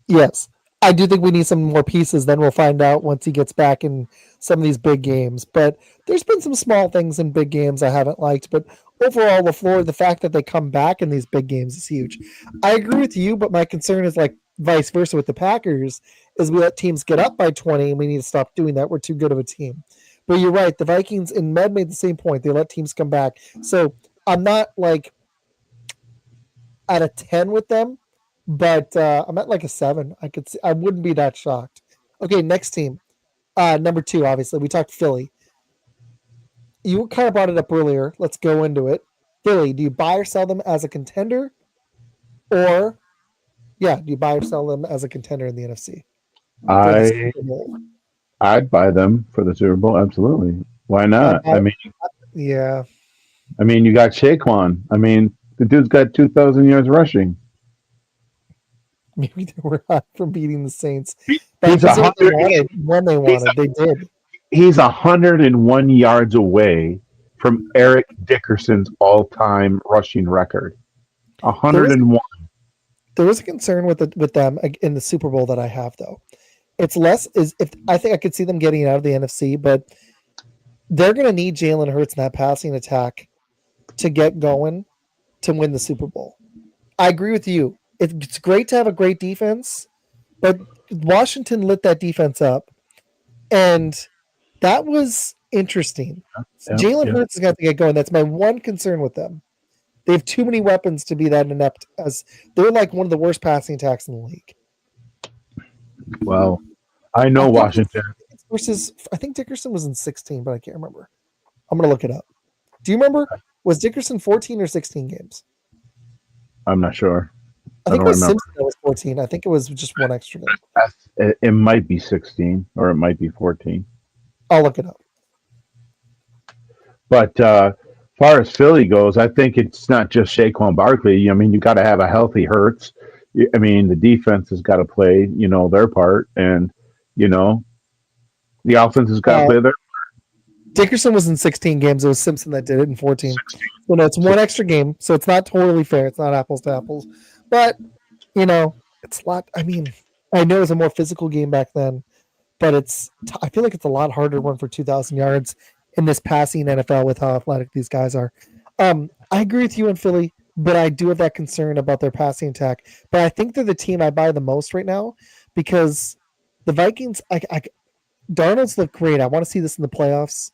yes, I do think we need some more pieces. Then we'll find out once he gets back in some of these big games. But there's been some small things in big games I haven't liked. But overall, LaFleur, the fact that they come back in these big games is huge. I agree with you, but my concern is like vice versa with the Packers is we let teams get up by 20 and we need to stop doing that. We're too good of a team. But you're right. The Vikings and Med made the same point. They let teams come back. So I'm not like at a 10 with them, but I'm at like a 7. I could see, I wouldn't be that shocked. Okay, next team. Number 2, obviously. We talked Philly. You kind of brought it up earlier. Let's go into it. Philly, do you buy or sell them as a contender? Or, yeah, do you buy or sell them as a contender in the NFC for the I Super Bowl? I'd buy them for the Super Bowl. Absolutely. Why I not? buy, yeah, You got Saquon. The dude's got 2,000 yards rushing. maybe they were hot from beating the Saints. But He's this a is what they hundred. wanted when they He's wanted. They did. he's 101 yards away from Eric Dickerson's all-time rushing record. There was 101. there was a concern with them in the Super Bowl that I have though. It's less is if I think I could see them getting out of the NFC, but they're going to need Jalen Hurts in that passing attack to get going to win the Super Bowl. I agree with you. It's great to have a great defense, but Washington lit that defense up, and that was interesting. Yep, Jalen yep. Hurts has got to get going. That's my one concern with them. They have too many weapons to be that inept. As they're like one of the worst passing attacks in the league. Well, I I know think Washington. it's versus. I think Dickerson was in 16, but I can't remember. I'm gonna look it up. Do you remember? Was Dickerson 14 or 16 games? I'm not sure. I I think don't it was remember. Simpson that was 14. I think it was just one extra game. It might be 16 or it might be 14. I'll look it up. But far as Philly goes, I think it's not just Saquon Barkley. You got to have a healthy Hurts. The defense has got to play, their part, and you know, the offense has got to Uh, play their Dickerson was in 16 games. It was Simpson that did it in 14. 16. So no, it's one 16. extra game. So it's not totally fair. It's not apples to apples. But, it's a lot. I mean, I know it was a more physical game back then, but I feel like it's a lot harder to run for 2,000 yards in this passing NFL with how athletic these guys are. I agree with you in Philly, but I do have that concern about their passing attack. But I think they're the team I buy the most right now because the Vikings, Darnold's look great. I want to see this in the playoffs.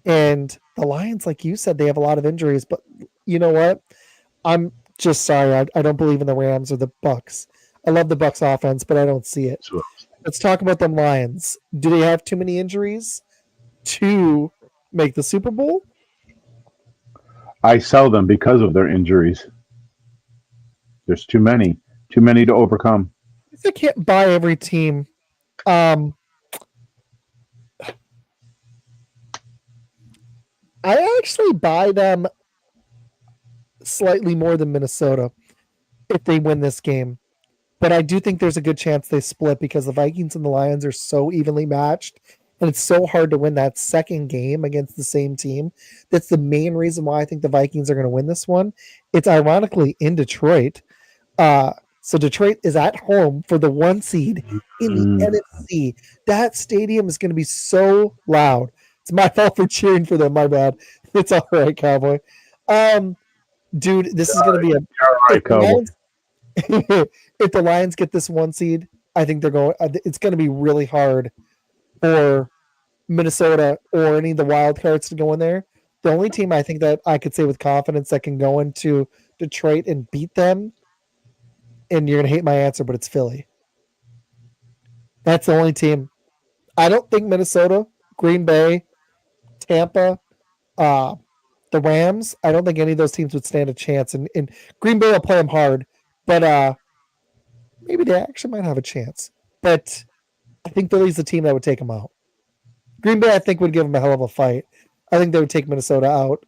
And the Lions, like you said, they have a lot of injuries. But you know what? I'm just sorry. I don't believe in the Rams or the Bucks. I love the Bucks offense, but I don't see it. So Let's talk about them Lions. Do they have too many injuries to make the Super Bowl? I sell them because of their injuries. There's too many to overcome. I can't buy every team. Um, I actually buy them slightly more than Minnesota if they win this game. But I do think there's a good chance they split because the Vikings and the Lions are so evenly matched. And it's so hard to win that second game against the same team. That's the main reason why I think the Vikings are going to win this one. It's ironically in Detroit. So Detroit is at home for the 1 seed in the Mm, NFC. That stadium is going to be so loud. It's my fault for cheering for them. My bad. It's all right, Cowboy. Um, dude, this is going to be a all if right, the Cowboy. Lions if the Lions get this 1 seed, I think they're going. It's going to be really hard for Minnesota or any of the wild cards to go in there. The only team I think that I could say with confidence that can go into Detroit and beat them, and you're going to hate my answer, but it's Philly. That's the only team. I don't think Minnesota, Green Bay, Tampa, uh, the Rams. I don't think any of those teams would stand a chance. And Green Bay will play them hard, but maybe they actually might have a chance. But I think Philly's the team that would take them out. Green Bay, I think, would give them a hell of a fight. I think they would take Minnesota out,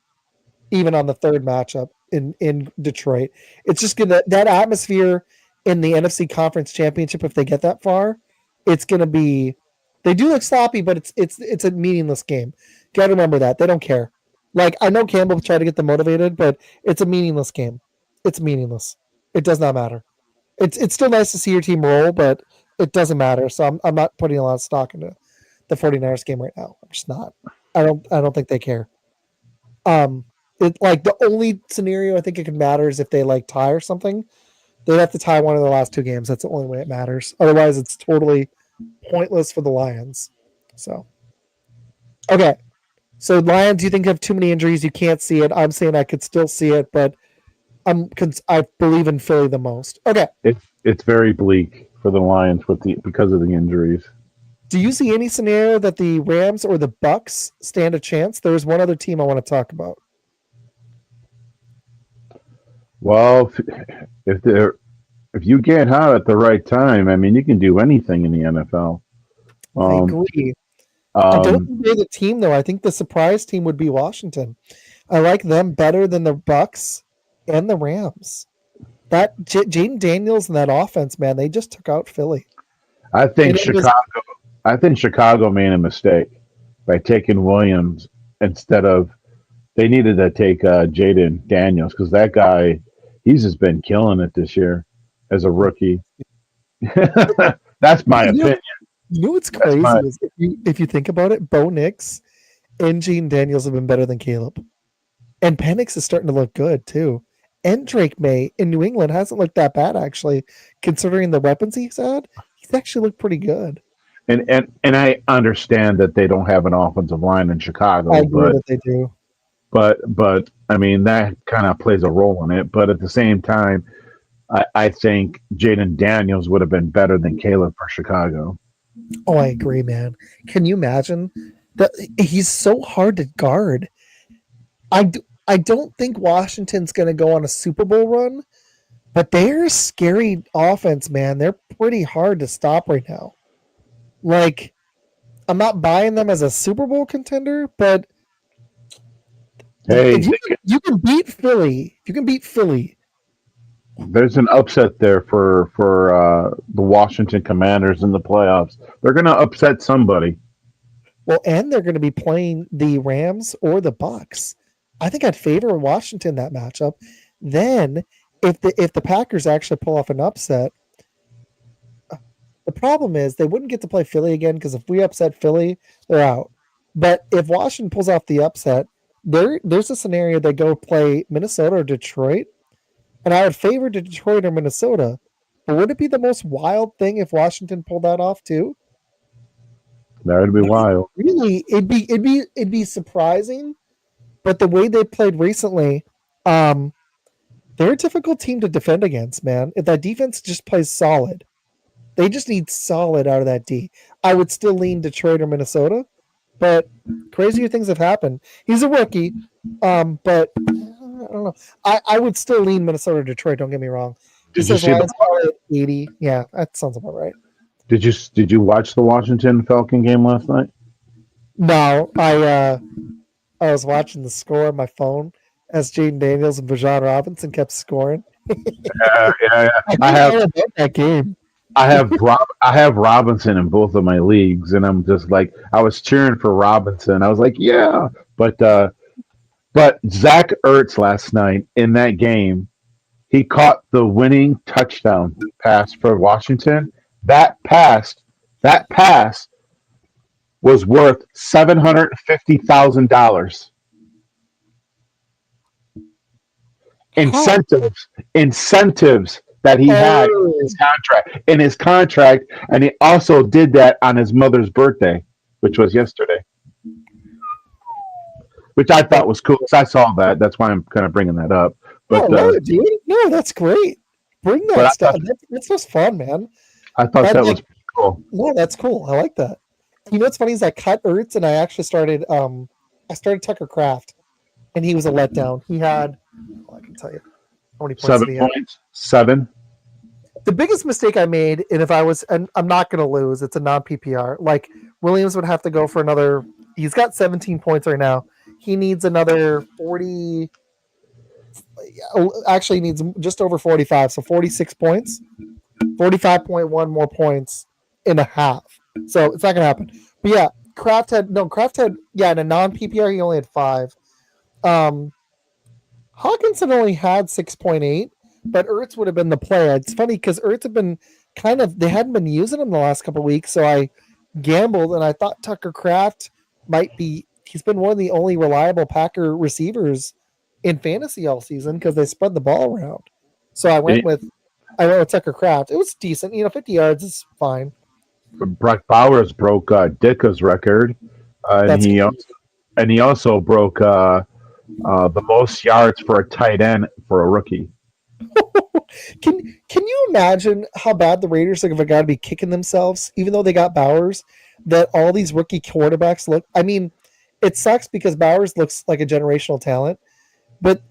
even on the third matchup in Detroit. It's just gonna that atmosphere in the NFC Conference Championship. If they get that far, it's gonna be. They do look sloppy, but it's a meaningless game. Got to remember that they don't care. Like I know Campbell tried to get them motivated, but it's a meaningless game. It's meaningless. It does not matter. It's still nice to see your team roll, but it doesn't matter. So I'm not putting a lot of stock into the 49ers game right now. I'm just not. I don't think they care. Um, it like the only scenario I think it could matter is if they like tie or something. They have to tie one of the last two games. That's the only way it matters. Otherwise, it's totally pointless for the Lions. So okay, so Lions, you think have too many injuries, you can't see it. I'm saying I could still see it, but I believe in Philly the most. Okay, It's very bleak for the Lions with the because of the injuries. do you see any scenario that the Rams or the Bucks stand a chance? There's one other team I want to talk about. Well, if they're if you get hot at the right time, I mean, you can do anything in the NFL. I Um, agree. I don't um, think they're the team though. I think the surprise team would be Washington. I like them better than the Bucks and the Rams. That Jaden Daniels and that offense, man, they just took out Philly. I think And it was Chicago. I think Chicago made a mistake by taking Williams instead of they needed to take Jaden Daniels because that guy he's just been killing it this year as a rookie. That's my you know opinion. you know what's That's crazy my is if you think about it, Bo Nix and Gene Daniels have been better than Caleb. And Penix is starting to look good too. And Drake May in New England hasn't looked that bad actually, considering the weapons he's had. He's actually looked pretty good. and I understand that they don't have an offensive line in I Chicago, agree but that they do. I mean that kind of plays a role in it. But at the same time, I think Jaden Daniels would have been better than Caleb for Chicago. Oh, I agree, man. Can you imagine that he's so hard to guard? I don't think Washington's going to go on a Super Bowl run, but they're a scary offense, man. They're pretty hard to stop right now. Like, I'm not buying them as a Super Bowl contender, but Hey, if you can beat Philly, if you can beat Philly, there's an upset there for the Washington Commanders in the playoffs. They're going to upset somebody. well, and they're going to be playing the Rams or the Bucks. I think I'd favor Washington that matchup. Then, if the Packers actually pull off an upset, the problem is they wouldn't get to play Philly again because if we upset Philly, they're out. But if Washington pulls off the upset, there's a scenario they go play Minnesota or Detroit, and I would favor Detroit or Minnesota. But would it be the most wild thing if Washington pulled that off too? That would be wild. Really, it'd be surprising. But the way they played recently, um, they're a difficult team to defend against, man. If that defense just plays solid, they just need solid out of that D. I would still lean Detroit or Minnesota, but crazier things have happened. He's a rookie, but I don't know. I would still lean Minnesota or Detroit. Don't get me wrong. He Did you says see the Lions probably at 80. Yeah, that sounds about right. did you watch the Washington Falcon game last night? No, I was watching the score on my phone as Jaden Daniels and Bijan Robinson kept scoring. Yeah. I I think have all about that game. I have Robinson in both of my leagues, and I'm just like I was cheering for Robinson. I was like, yeah, but Zach Ertz last night in that game, he caught the winning touchdown pass for Washington. That pass, that pass was worth $750,000 How? incentives that he had Oh, in his contract, and he also did that on his mother's birthday, which was yesterday, which I that, thought was cool because I saw that. That's why I'm kind of bringing that up. no, I But love it, dude. No, that's great. Bring but that stuff. That's just fun, man. I thought That that like was pretty cool. no, that's cool. I like that. You know what's funny is I cut Ertz and I started Tucker Craft and he was a letdown. He had I can tell you how many points did Seven he have. points, seven. The biggest mistake I made, and if I was, and I'm not going to lose, it's a non PPR. Like Williams would have to go for another. He's got 17 points right now. He needs another 40. Actually, he needs just over 45, so 46 points, 45.1 more points in a half. So it's not going to happen. But yeah, Kraft had yeah in a non PPR he only had 5. Um, Hawkinson only had 6.8, but Ertz would have been the player. It's funny because Ertz had been kind of they hadn't been using him the last couple of weeks, so I gambled and I thought Tucker Kraft might be. He's been one of the only reliable Packer receivers in fantasy all season because they spread the ball around. So I went with Tucker Kraft. It was decent. 50 yards is fine. Brock Bowers broke Dicka's record, and That's he also broke the most yards for a tight end for a rookie. Can you imagine how bad the Raiders have got to be kicking themselves, even though they got Bowers, that all these rookie quarterbacks look? I mean, it sucks because Bowers looks like a generational talent, but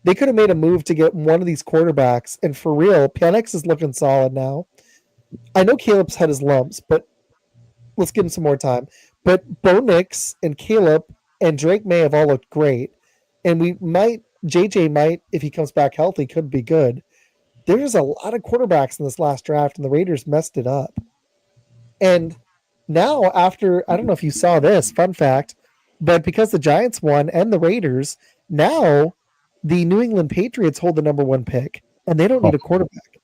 they could have made a move to get one of these quarterbacks. And for real, Penix is looking solid now. I know Caleb's had his lumps, but let's give him some more time. But Bo Nix and Caleb and Drake May have all looked great. And JJ might, if he comes back healthy, could be good. There's a lot of quarterbacks in this last draft, and the Raiders messed it up. And now, I don't know if you saw this, fun fact, but because the Giants won and the Raiders, now the New England Patriots hold the number one pick, and they don't Oh, need a quarterback. They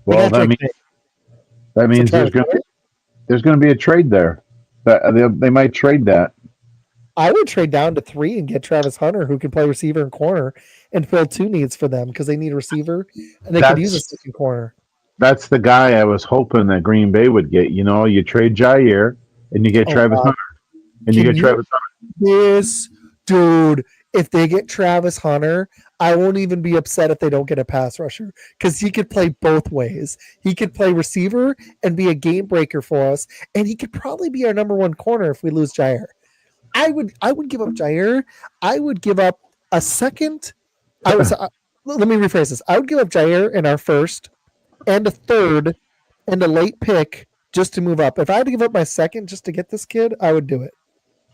well, got Drake May. that So means Travis Hunter, there's going to be a trade there. That they might trade that. I would trade down to 3 and get Travis Hunter, who can play receiver and corner, and fill 2 needs for them because they need a receiver and they could use a That's second corner. that's the guy I was hoping that Green Bay would get. You trade Jair and you get Oh Travis God, Hunter, and you can get you Travis Hunter. this dude? If they get Travis Hunter, I won't even be upset if they don't get a pass rusher because he could play both ways. He could play receiver and be a game breaker for us, and he could probably be our number one corner if we lose Jair. I would give up Jair. I would give up a second. Let me rephrase this. I would give up Jair in our first and a third and a late pick just to move up. If I had to give up my second just to get this kid, I would do it.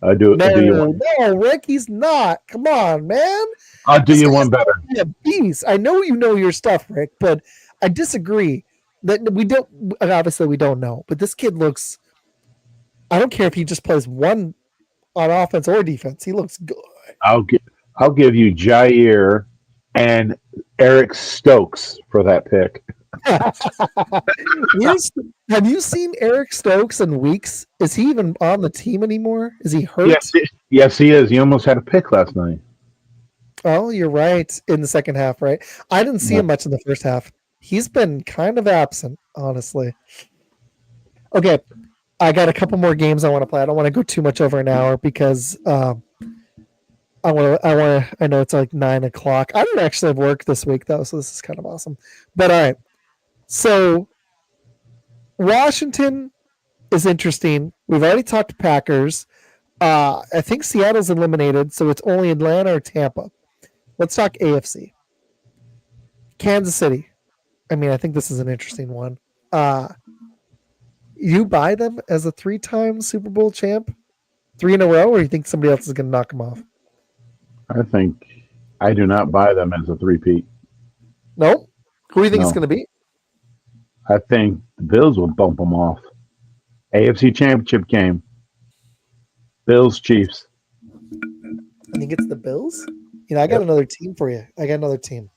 I do you one. No, Rick, he's not. Come on, man. I'll do This you guy's one better. a beast. I know you know your stuff, Rick, but I disagree. That we don't. Obviously, we don't know. But this kid looks. I don't care if he just plays one on offense or defense. He looks good. I'll give I'll give you Jair and Eric Stokes for that pick. Have you seen Eric Stokes in weeks? Is he even on the team anymore? Is he hurt? Yes, he is. He almost had a pick last night. Oh, you're right. In the second half, right? I didn't see Yeah. him much in the first half. He's been kind of absent, honestly. Okay, I got a couple more games I want to play. I don't want to go too much over an hour because I know it's like 9 o'clock. I don't actually have work this week though, so this is kind of awesome. But all right, so Washington is interesting. We've already talked Packers. I think Seattle's eliminated, so it's only Atlanta or Tampa. Let's talk AFC. Kansas City. I mean, I think this is an interesting one. You buy them as a 3-time Super Bowl champ, 3 in a row, or you think somebody else is going to knock them off? I think I do not buy them as a three-peat. No. Who do you think it's No. going to be? I think the Bills will bump them off. AFC Championship game. Bills Chiefs. I think it's the Bills. I got Yep. another team for you. I got another team.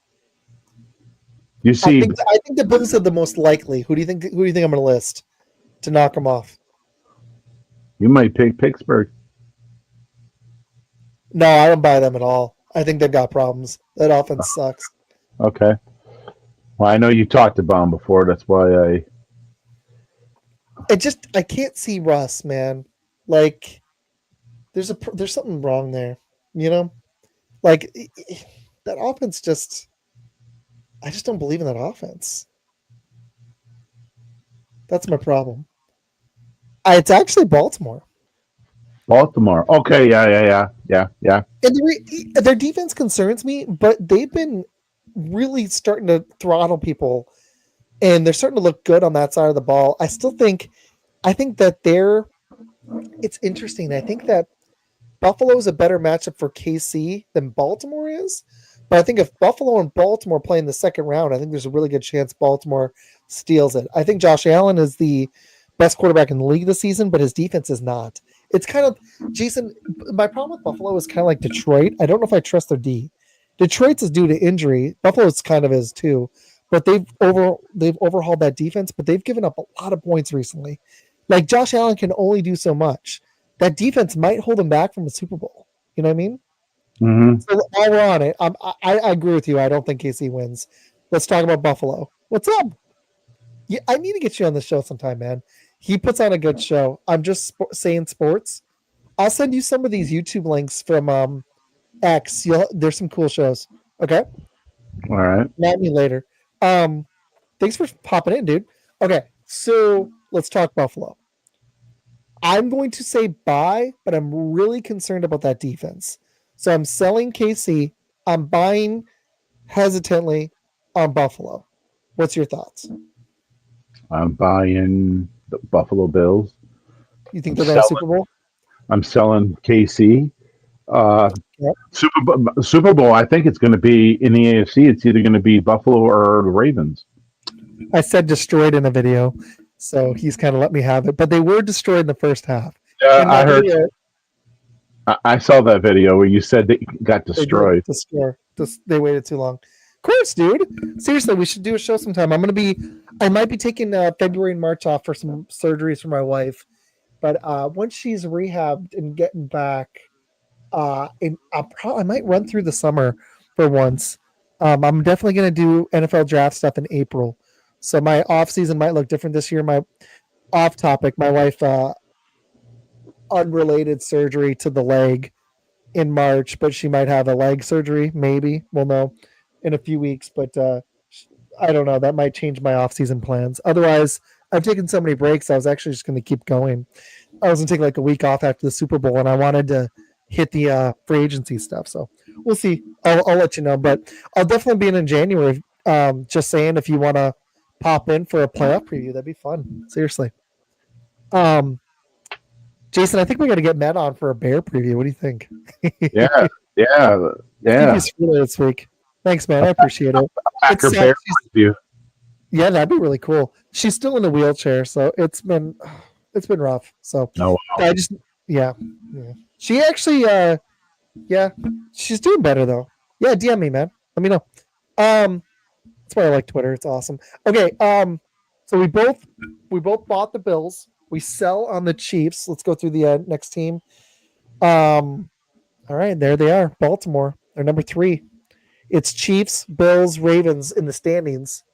You I see, think the Bills are the most likely. Who do you think? Who do you think I'm going to list to knock them off? you might pick Pittsburgh. No, I don't buy them at all. I think they've got problems. That offense sucks. Okay. Well, I know you talked about them before. That's why I can't see Russ, man. Like there's something wrong there. You know, like that offense just. I just don't believe in that offense. That's my problem. It's actually Baltimore. Baltimore. Okay, yeah. And their defense concerns me, but they've been really starting to throttle people, and they're starting to look good on that side of the ball. I think that it's interesting. I think that Buffalo is a better matchup for KC than Baltimore is. But I think if Buffalo and Baltimore play in the second round, I think there's a really good chance Baltimore steals it. I think Josh Allen is the best quarterback in the league this season, but his defense is not. It's kind of, Jason, my problem with Buffalo is kind of like Detroit. I don't know if I trust their D. Detroit's is due to injury. Buffalo's kind of is too. but they've overhauled that defense, but they've given up a lot of points recently. Like Josh Allen can only do so much. That defense might hold him back from a Super Bowl. You know what I mean? Hmm. So while we're on it, I agree with you. I don't think KC wins. Let's talk about Buffalo. What's up? Yeah, I need to get you on the show sometime, man. He puts on a good show. I'm just saying sports. I'll send you some of these YouTube links from X. There's some cool shows. Okay, All right. not me later. Um, Thanks for popping in, dude. Okay, so let's talk Buffalo. I'm going to say buy, but I'm really concerned about that defense. So I'm selling KC. I'm buying hesitantly on Buffalo. What's your thoughts? I'm buying the Buffalo Bills. You think I'm they're going to selling. Super Bowl? I'm selling KC. Uh, Yep. Super Bowl. I think it's going to be in the AFC. It's either going to be Buffalo or the Ravens. I said destroyed in a video, so he's kind of let me have it. But they were destroyed in the first half. In my I heard. video, I saw that video where you said that you got they did destroyed. to score. They waited too long. Of course, dude. Seriously, we should do a show sometime. I might be taking February and March off for some surgeries for my wife. But once she's rehabbed and getting back, I might run through the summer for once. I'm definitely going to do NFL draft stuff in April. So my off season might look different this year. My off topic, my wife unrelated surgery to the leg in March, but she might have a leg surgery. Maybe we'll know in a few weeks. But I don't know. That might change my off season plans. Otherwise, I've taken so many breaks. I was actually just going to keep going. I was going to take like a week off after the Super Bowl, and I wanted to hit the free agency stuff. So we'll see. I'll let you know, but I'll definitely be in January. Just saying, if you want to pop in for a playoff preview, that'd be fun. Seriously. Um, Jason, I think we got to get Matt on for a Bear preview. What do you think? Yeah, yeah, See if yeah. he's free this week. Thanks, man. I appreciate it. Packer It's Bear preview. yeah, that'd be really cool. She's still in a wheelchair, so it's been rough. So No, I just yeah, yeah. She actually yeah, she's doing better though. Yeah, DM me, man. Let me know. That's why I like Twitter. It's awesome. Okay, so we both bought the Bills. We sell on the Chiefs. Let's go through the next team. Um, all right, there they are. Baltimore. They're number 3. It's Chiefs, Bills, Ravens in the standings.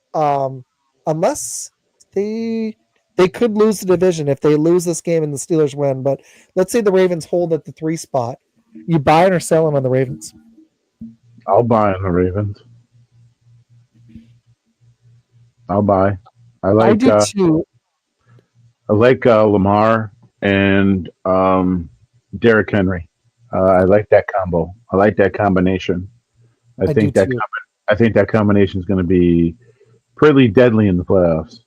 Unless they they could lose the division if they lose this game and the Steelers win. But let's say the Ravens hold at the 3 spot. You buying or selling on the Ravens? I'll buy on the Ravens. I'll buy. I I like do too. Lamar and Derrick Henry. I like that combo. I like that combination. I I do think that too. I think that combination is going to be pretty deadly in the playoffs.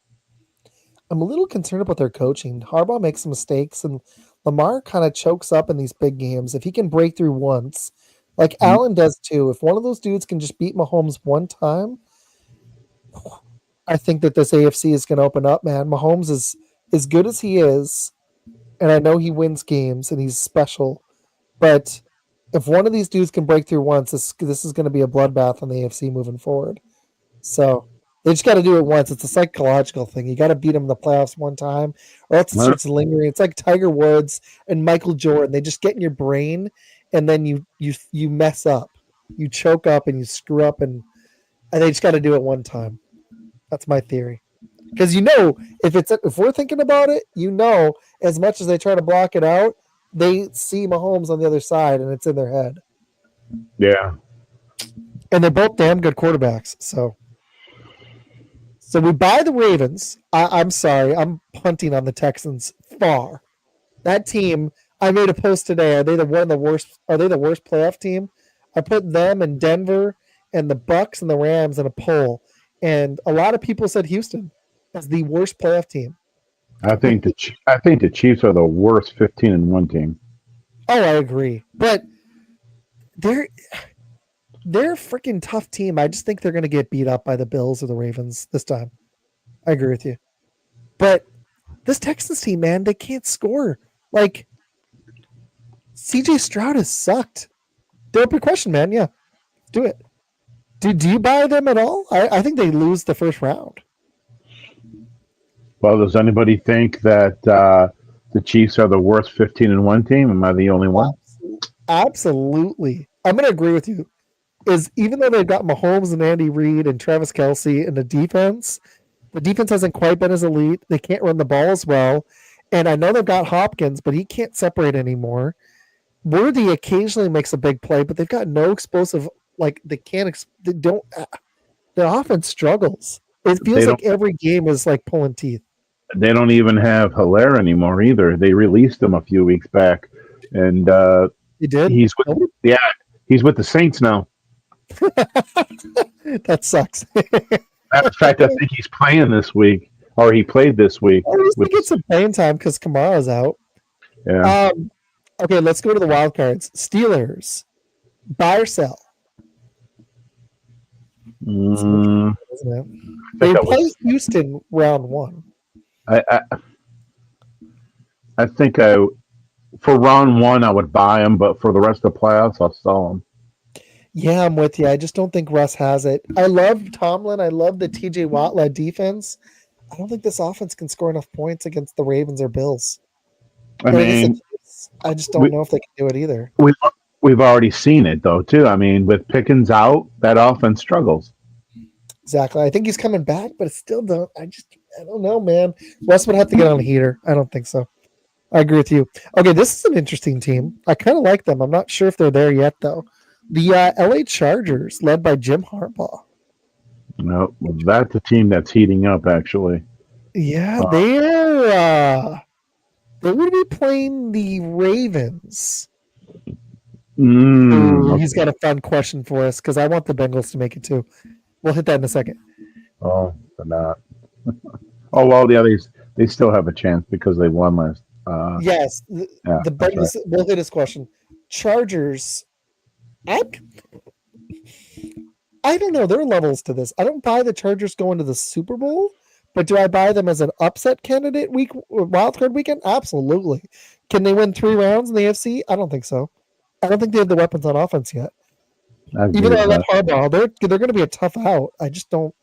I'm a little concerned about their coaching. Harbaugh makes some mistakes, and Lamar kind of chokes up in these big games. If he can break through once, like Mhm. Allen does too, if one of those dudes can just beat Mahomes one time, I think that this AFC is going to open up, man. Mahomes is as good as he is, and I know he wins games and he's special, but if one of these dudes can break through once, this is going to be a bloodbath on the AFC moving forward. So they just got to do it once. It's a psychological thing. You got to beat them in the playoffs one time, or else it Well, starts lingering. It's like Tiger Woods and Michael Jordan. They just get in your brain, and then you mess up, you choke up, and you screw up, and they just got to do it one time. That's my theory. Because if we're thinking about it, as much as they try to block it out, they see Mahomes on the other side, and it's in their head. yeah. And they're both damn good quarterbacks. So we buy the Ravens. I'm sorry, I'm punting on the Texans far. That team, I made a post today. Are they one of the worst? Are they the worst playoff team? I put them and Denver and the Bucks and the Rams in a poll, and a lot of people said Houston as the worst playoff team. I think the Chiefs are the worst 15-1 team. Oh, I agree, but they're they're a freaking tough team. I just think they're going to get beat up by the Bills or the Ravens this time. I agree with you, but this Texans team, man, they can't score. Like CJ Stroud has sucked. The open question, man. Yeah, do it. Do you buy them at all? I think they lose the first round. Well, does anybody think that the Chiefs are the worst 15-1 team? Am I the only one? Absolutely. I'm going to agree with you. Is even though they've got Mahomes and Andy Reid and Travis Kelsey in the defense hasn't quite been as elite. They can't run the ball as well. And I know they've got Hopkins, but he can't separate anymore. Worthy occasionally makes a big play, but they've got no explosive. Like they can't. They don't. The offense struggles. It They feels don't. like every game is like pulling teeth. They don't even have Hilaire anymore either. They released him a few weeks back, and They did. he's with Nobody. yeah, he's with the Saints now. That sucks. Matter of fact, I think he's playing this week, or he played this week At least he with. gets some playing time because Kamara's out. Yeah, Um, okay, let's go to the wild cards. Steelers, buy or sell? It's an interesting mm, one, isn't it? I They think I play was. Houston round one. I I think I for round one I would buy him, but for the rest of the playoffs I'll sell him. Yeah, I'm with you. I just don't think Russ has it. I love Tomlin. I love the TJ Watt led defense. I don't think this offense can score enough points against the Ravens or Bills. I And against the mean, Chiefs, I just don't we know if they can do it either. we we've already seen it though too. I mean, with Pickens out, that offense struggles. Exactly. I think he's coming back, but it still don't. I don't know, man. Russ would have to get on a heater. I don't think so. I agree with you. Okay, this is an interesting team. I kind of like them. I'm not sure if they're there yet, though. The LA Chargers, led by Jim Harbaugh. No, that's a team that's heating up actually. Yeah, Uh, they're going to be playing the Ravens. Ooh, he's okay. got a fun question for us because I want the Bengals to make it too. We'll hit that in a second. Oh, they're not. Oh well, the others they still have a chance because they won last. Yes, Yeah, the that's right. Bengals. We'll hit his question. Chargers. I I don't know. There are levels to this. I don't buy the Chargers going to the Super Bowl, but do I buy them as an upset candidate week wild card weekend? Absolutely. Can they win 3 rounds in the AFC? I don't think so. I don't think they have the weapons on offense yet. I agree Even though I with love that. Harbaugh, they're going to be a tough out. I just don't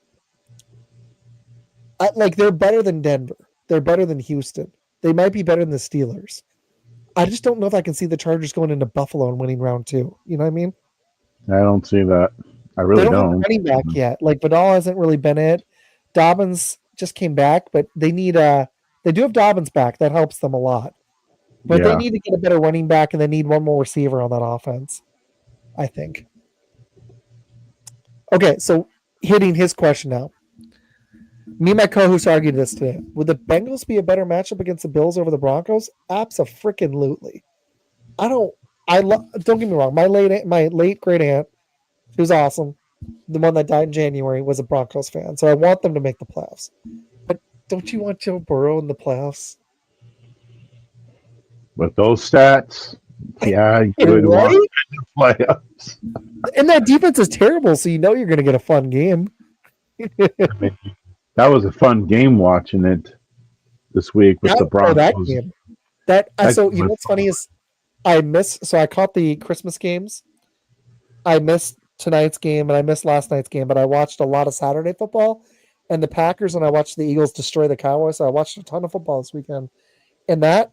like. They're better than Denver. They're better than Houston. They might be better than the Steelers. I just don't know if I can see the Chargers going into Buffalo and winning round two. You know what I mean? I don't see that. I They really don't have a don't. running back yet. Like Vidal hasn't really been it. Dobbins just came back, but they do have Dobbins back. That helps them a lot. But they Yeah, need to get a better running back and they need one more receiver on that offense, I think. Okay, so hitting his question now. Me and my co-host argued this today. Would the Bengals be a better matchup against the Bills over the Broncos? Absolutely. I don't. Don't get me wrong. My late great aunt, she was awesome. The one that died in January was a Broncos fan, so I want them to make the playoffs. But don't you want Joe Burrow in the playoffs? with those stats, yeah, you would want Right? to play playoffs. And that defense is terrible, so you know you're going to get a fun game. I mean, that was a fun game watching it this week with the That Broncos. game. That I That so game you know was what's funny is I caught the Christmas games. I missed tonight's game and I missed last night's game, but I watched a lot of Saturday football and the Packers and I watched the Eagles destroy the Cowboys. So I watched a ton of football this weekend. And that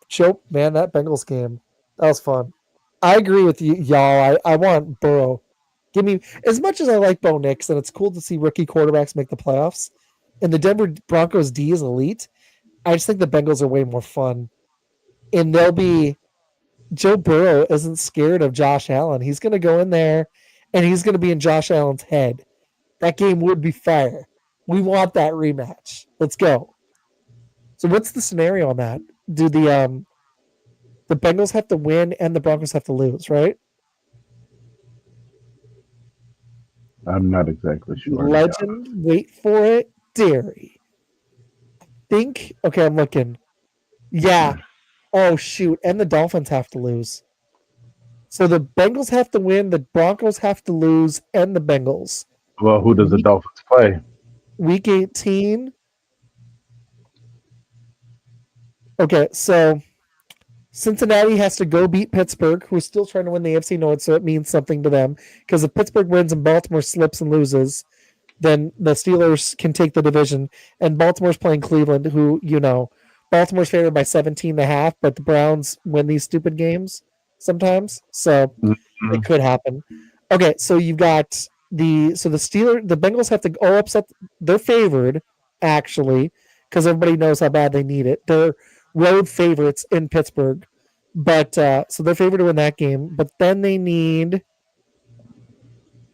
choke, man, that Bengals game, that was fun. I agree with you, y'all. I want Burrow. Give me as much as I like Bo Nix, and it's cool to see rookie quarterbacks make the playoffs. And the Denver Broncos D is elite. I just think the Bengals are way more fun. And they'll be Joe Burrow isn't scared of Josh Allen. He's gonna go in there and he's gonna be in Josh Allen's head. That game would be fire. We want that rematch. Let's go. So what's the scenario on that? Do the Bengals have to win and the Broncos have to lose, right? I'm not exactly sure, to be Legend, wait for it, Dairy. Think, okay, I'm looking. Yeah. honest. Oh, shoot. And the Dolphins have to lose. So the Bengals have to win, the Broncos have to lose, and the Bengals. Well, who does the Week, Dolphins play? week 18. Okay, so Cincinnati has to go beat Pittsburgh, who's still trying to win the AFC North, so it means something to them. Because if Pittsburgh wins and Baltimore slips and loses, then the Steelers can take the division. And Baltimore's playing Cleveland, who, Baltimore's favored by 17.5, but the Browns win these stupid games sometimes. So it Mhm. could happen. Okay, so you've got the Bengals have to all upset. They're favored, actually, because everybody knows how bad they need it. They're road favorites in Pittsburgh. But so they're favored to win that game. But then they need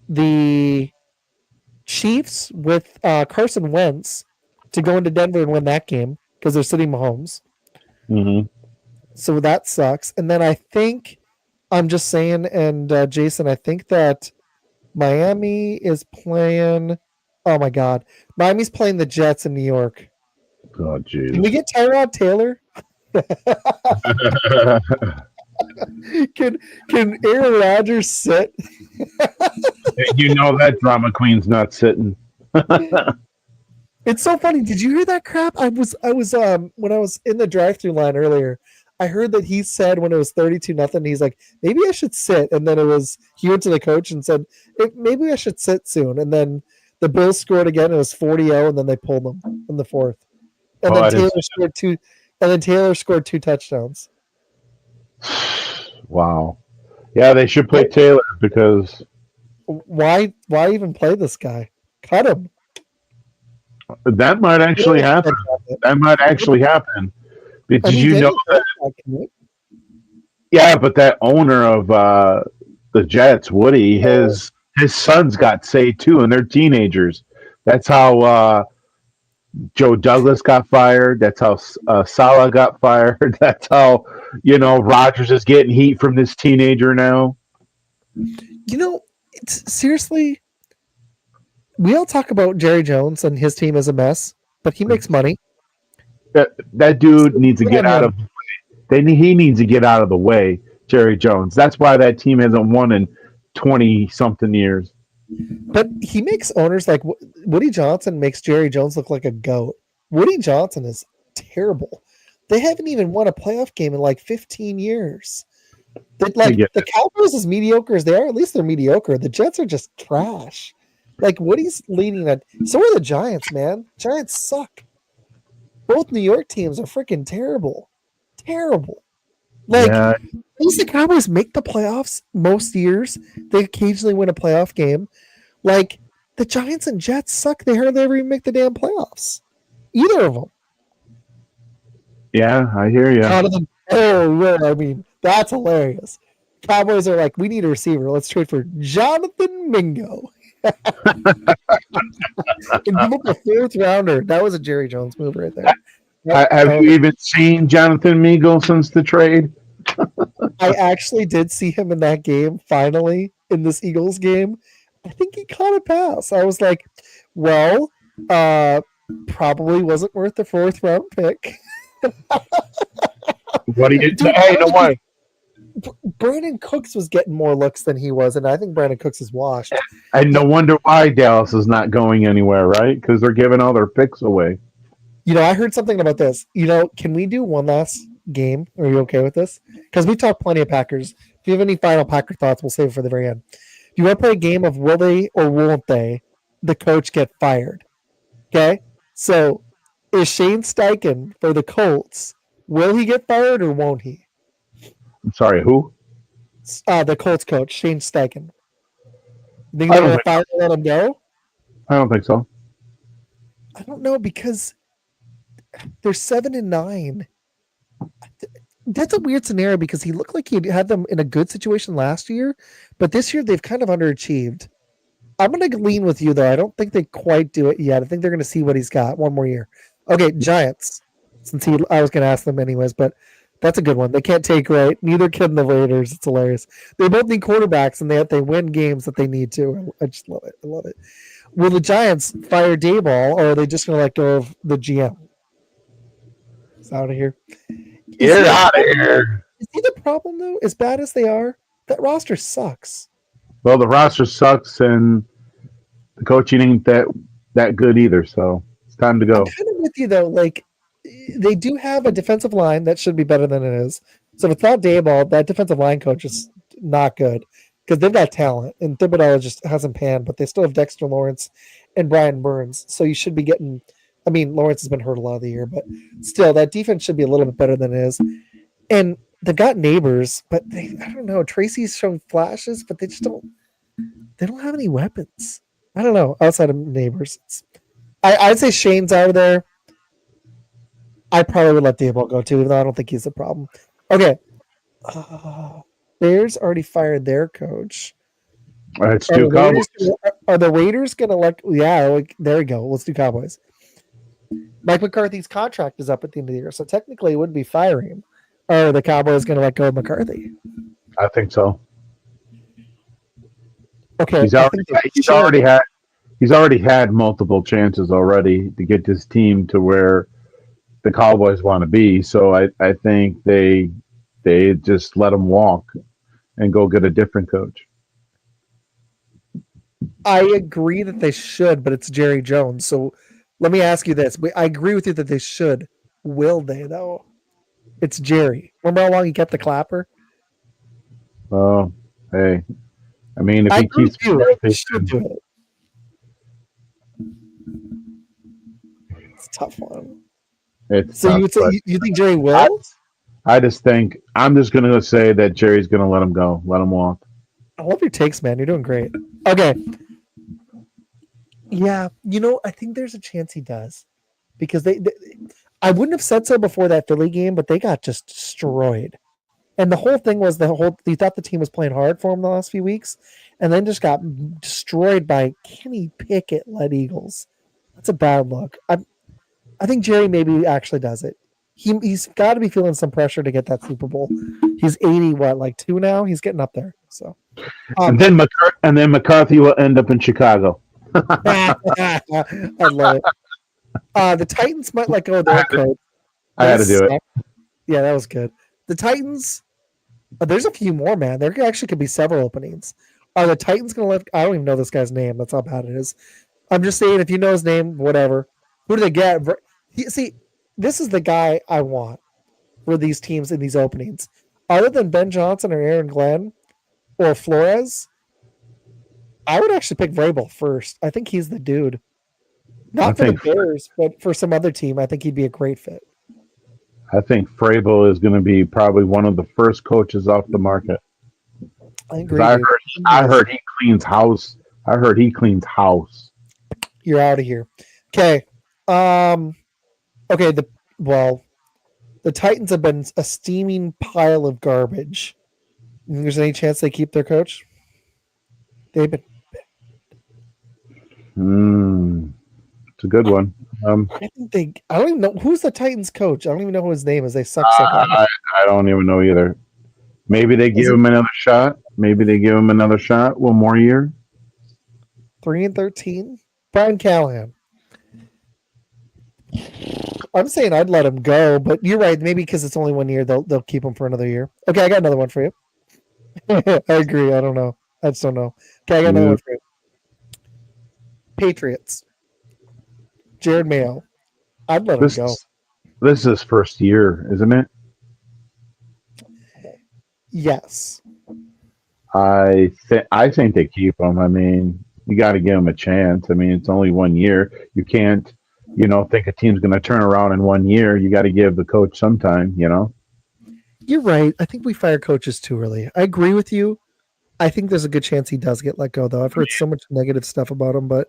the Chiefs with Carson Wentz to go into Denver and win that game because they're sitting Mahomes. Mhm. So that sucks. And then I think I'm just saying, and Jason, I think that Miami is playing. Oh my God, Miami's playing the Jets in New York. Oh, Can we Jesus. get Tyrod Taylor? can can Aaron Rodgers sit? You know that drama queen's not sitting. It's so funny. Did you hear that crap? I was when I was in the drive-through line earlier, I heard that he said when it was 32-0, he's like, maybe I should sit. And then he went to the coach and said, maybe I should sit soon. And then the Bills scored again. It was 40-0, and then they pulled them in the fourth. And Oh, then I didn't. Taylor scored two touchdowns. Wow. Yeah, they should play Taylor because Why even play this guy? Cut him. that might actually happen. That might actually happen. But I did mean, you know Daniel that? Jones, Yeah, but that owner of the Jets, Woody, his sons got saved too, and they're teenagers. That's how Joe Douglas got fired. That's how Salah got fired. That's how Rogers is getting heat from this teenager now. it's seriously, we all talk about Jerry Jones and his team as a mess, but he makes money. That dude So needs to good get on out him. of. He needs to get out of the way, Jerry Jones. That's why that team hasn't won in 20 something years. But he makes owners like Woody Johnson makes Jerry Jones look like a goat. Woody Johnson is terrible. They haven't even won a playoff game in like 15 years. I Like get the Cowboys, as mediocre as they are, at least they're mediocre. The Jets are just trash. Like Woody's leading a. So are the Giants, man. Giants suck. Both New York teams are freaking terrible. Terrible. Like, Yeah, at least the Cowboys make the playoffs most years. They occasionally win a playoff game. Like, the Giants and Jets suck. They hardly ever even make the damn playoffs. Either of them. yeah, I hear you. Out of them. Oh, yeah. I mean, that's hilarious. Cowboys are like, we need a receiver. Let's trade for Jonathan Mingo and give up a fourth rounder. That was a Jerry Jones move right there. Have you even seen Jonathan Meagle since the trade? I actually did see him in that game finally in this Eagles game. I think he caught a pass. I was like, well, uh, probably wasn't worth the fourth round pick. What do you? Dude, Hey, no way. Brandon Cooks was getting more looks than he was, and I think Brandon Cooks is washed. And no wonder why Dallas is not going anywhere, right? Because they're giving all their picks away. I heard something about this. Can we do one last game? Are you okay with this? Because we talked plenty of Packers. If you have any final Packer thoughts, we'll save it for the very end. Do you want to play a game of will they or won't they the coach get fired? Okay? So is Shane Steichen for the Colts, will he get fired or won't he? I'm sorry, who? The Colts coach, Shane Steichen. Think I they're don't going to think. fire and let him go? I don't think so. I don't know because they're 7-9. That's a weird scenario because he looked like he had them in a good situation last year, but this year they've kind of underachieved. I'm going to lean with you though. I don't think they quite do it yet. I think they're going to see what he's got one more year. Okay, Giants. I was going to ask them anyways, but that's a good one. They can't take right. Neither can the Raiders. It's hilarious. They both need quarterbacks, and they win games that they need to. I just love it. I love it. Will the Giants fire Dayball, or are they just going to let go of the GM? It's out of here. Get out of here. Is he the problem though? As bad as they are, that roster sucks. Well, the roster sucks, and the coaching ain't that good either. So it's time to I'm go. kind of with you though. Like they do have a defensive line that should be better than it is. So if it's not Dayball, that defensive line coach is not good because they've got talent, and Thibodeau just hasn't panned, but they still have Dexter Lawrence and Brian Burns. So you should be getting. I mean, Lawrence has been hurt a lot of the year, but still, that defense should be a little bit better than it is. And they've got neighbors, but I don't know. Tracy's shown flashes, but they don't have any weapons. I don't know. Outside of neighbors, I'd say Shane's out of there. I probably would let Dayball go too, even though I don't think he's a problem. Okay. Bears already fired their coach. Let's Are do the Cowboys. Raiders gonna like? Yeah, like, there we go. Let's do Cowboys. Mike McCarthy's contract is up at the end of the year, so technically it wouldn't be firing him. Or the Cowboys gonna let go of McCarthy? I think so. Okay, He's I already think they he's should. already had he's already had multiple chances already to get this team to where the Cowboys want to be. So I think they just let him walk and go get a different coach. I agree that they should, but it's Jerry Jones. So let me ask you this: I agree with you that they should. Will they though? It's Jerry. Remember how long he kept the clapper? Oh, hey, I mean, if I he agree with keeps you. They McCarthy, should do it. It's a tough one. it's So you tough. would say But you think Jerry I will? I just think I'm just gonna say that Jerry's gonna let him go, let him walk. I love your takes, man. You're doing great. Okay. Yeah, I think there's a chance he does because I wouldn't have said so before that Philly game, but they got just destroyed. And the whole thing was you thought the team was playing hard for him the last few weeks, and then just got destroyed by Kenny Pickett led Eagles. That's a bad look. I think Jerry maybe actually does it. He's got to be feeling some pressure to get that Super Bowl. He's 80, what, like 2 now? He's getting up there. So, And um, then McCarthy will end up in Chicago. I love it. The Titans might let go of I their had to, coach. I They had to do it. suck. Yeah, that was good. The Titans, there's a few more, man. There actually could be several openings. Are the Titans going to let? I don't even know this guy's name. That's how bad it is. I'm just saying, if you know his name, whatever. Who do they get? See, this is the guy I want for these teams in these openings. Other than Ben Johnson or Aaron Glenn or Flores, I would actually pick Vrabel first. I think he's the dude. I Not for the think Bears, but for some other team, I think he'd be a great fit. I think Frabel is going to be probably one of the first coaches off the market I because agree, dude. I heard he cleans house. I heard he cleans house. You're out of here. Okay. Um. Okay. The Titans have been a steaming pile of garbage. You think there's any chance they keep their coach? They've been. It's a good one. I think they. I don't even know who's the Titans coach. I don't even know who his name is. They suck so bad. I don't even know either. Maybe they Is give it him another shot. Maybe they give him another shot. One more year. 3-13? Brian Callahan. I'm saying I'd let him go, but you're right. Maybe because it's only 1 year, they'll keep him for another year. Okay, I got another one for you. I agree. I don't know. I just don't know. Okay, I got another Yeah. one for you. Patriots. Jared Mayo. I'd let him This go. is this is his first year, isn't it? Yes. I think they keep him. I mean, you got to give him a chance. I mean, it's only 1 year. You can't, think a team's going to turn around in 1 year. You got to give the coach some time. You're right. I think we fire coaches too early. I agree with you. I think there's a good chance he does get let go, though. I've heard so much negative stuff about him, but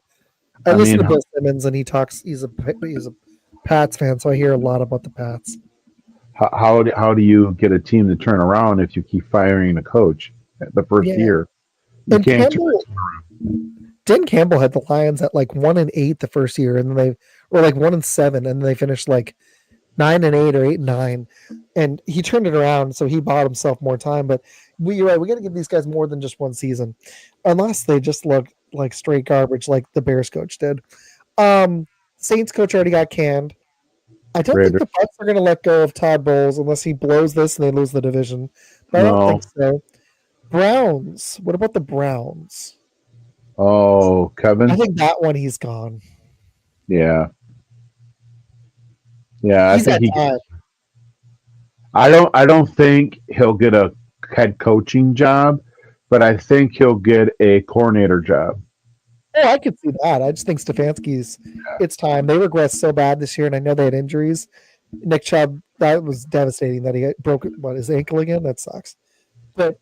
I I listen mean, to Bill Simmons and he talks. He's a Pats fan, so I hear a lot about the Pats. how do you get a team to turn around if you keep firing the coach the first Yeah, year? You and can't turn Campbell, Dan Campbell had the Lions at like 1-8 the first year, and then they were like 1-7, and then they finished like 9-8 or 8-9, and he turned it around. So he bought himself more time. But you're right. We got to give these guys more than just one season, unless they just look like straight garbage, like the Bears coach did. Saints coach already got canned. I don't think Raiders. the Bucks are going to let go of Todd Bowles unless he blows this and they lose the division. But I don't No. think so. Browns. What about the Browns? Oh, I Kevin. think that one he's gone. Yeah. Yeah. I He's think at he. time. I don't think he'll get a head coaching job, but I think he'll get a coordinator job. Oh, I could see that. I just think Stefanski's it's time. They regressed so bad this year, and I know they had injuries. Nick Chubb, that was devastating that he broke his ankle again. That sucks. But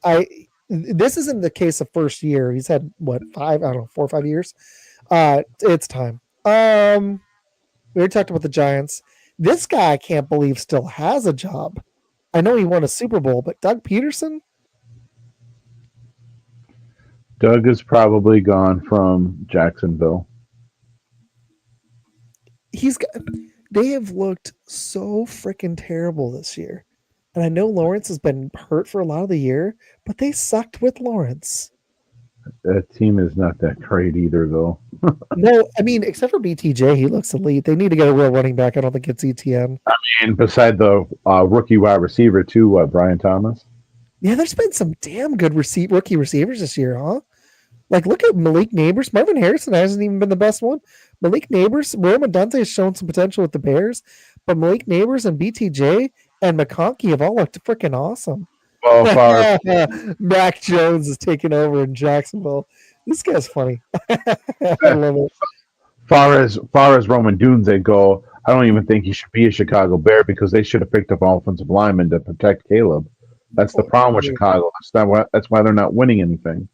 this isn't the case of first year. He's had what five, I don't know, 4 or 5 years. It's time. We already talked about the Giants. This guy I can't believe still has a job. I know he won a Super Bowl, but Doug Peterson, Doug is probably gone from Jacksonville. he's got, they have looked so freaking terrible this year. And I know Lawrence has been hurt for a lot of the year, but they sucked with Lawrence. That team is not that great either, though. No, I mean, except for BTJ, he looks elite. They need to get a real running back. I don't think it's ETN. And beside the rookie wide receiver, too, Brian Thomas. Yeah, there's been some damn good rookie receivers this year, huh? Like, look at Malik Neighbors. Marvin Harrison hasn't even been the best one. Malik Neighbors, William Dante has shown some potential with the Bears, but Malik Neighbors and BTJ and McConkey have all looked freaking awesome. Well, Mac Jones is taking over in Jacksonville. This guy's funny. I love it. far as Roman Dunze go, I don't even think he should be a Chicago Bear because they should have picked up offensive linemen to protect Caleb. That's the problem with Chicago. That's why they're not winning anything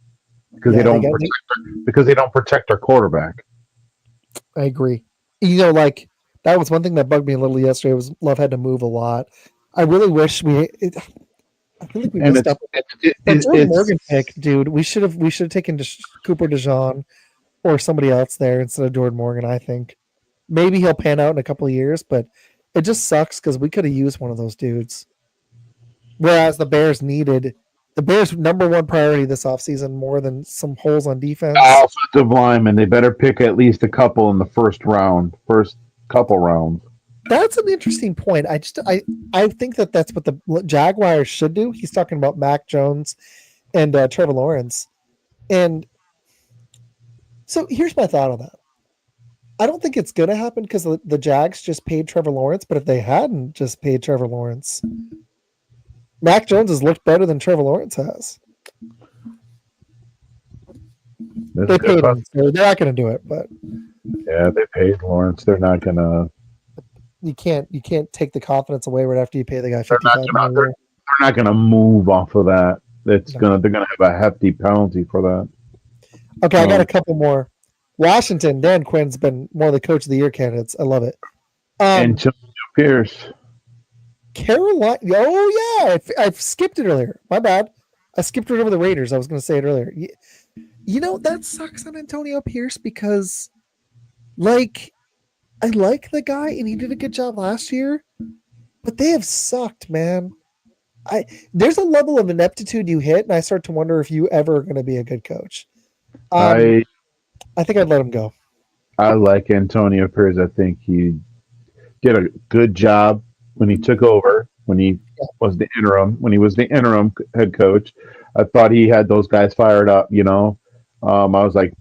because they don't protect their quarterback. I agree. Like that was one thing that bugged me a little yesterday. Was Love had to move a lot. I really wish I feel like we missed up. That Jordan Morgan pick, dude. We should have taken Cooper DeJean or somebody else there instead of Jordan Morgan. I think maybe he'll pan out in a couple of years, but it just sucks because we could have used one of those dudes. Whereas the Bears number one priority this offseason more than some holes on defense. Offensive linemen, they better pick at least a couple in the first couple rounds. That's an interesting point. I think that's what the Jaguars should do. He's talking about Mac Jones and Trevor Lawrence. And so here's my thought on that. I don't think it's going to happen because the Jags just paid Trevor Lawrence, but if they hadn't just paid Trevor Lawrence, Mac Jones has looked better than Trevor Lawrence has. They paid him. So they're not going to do it, but yeah, they paid Lawrence. They're not going to. You can't take the confidence away right after you pay the guy $55 million. They're not going to move off of that. They're going to have a hefty penalty for that. Okay, I got a couple more. Washington, Dan Quinn's been one of the coach of the year candidates. I love it. Antonio Pierce. Carolina. Oh yeah, I skipped it earlier. My bad. I skipped right over the Raiders. I was going to say it earlier. That sucks on Antonio Pierce because, I like the guy and he did a good job last year, but they have sucked, man. There's a level of ineptitude you hit, and I start to wonder if you ever are going to be a good coach. I think I'd let him go. I like Antonio Pierce. I think he did a good job when he took over, when he was the interim head coach. I thought he had those guys fired up, I was like,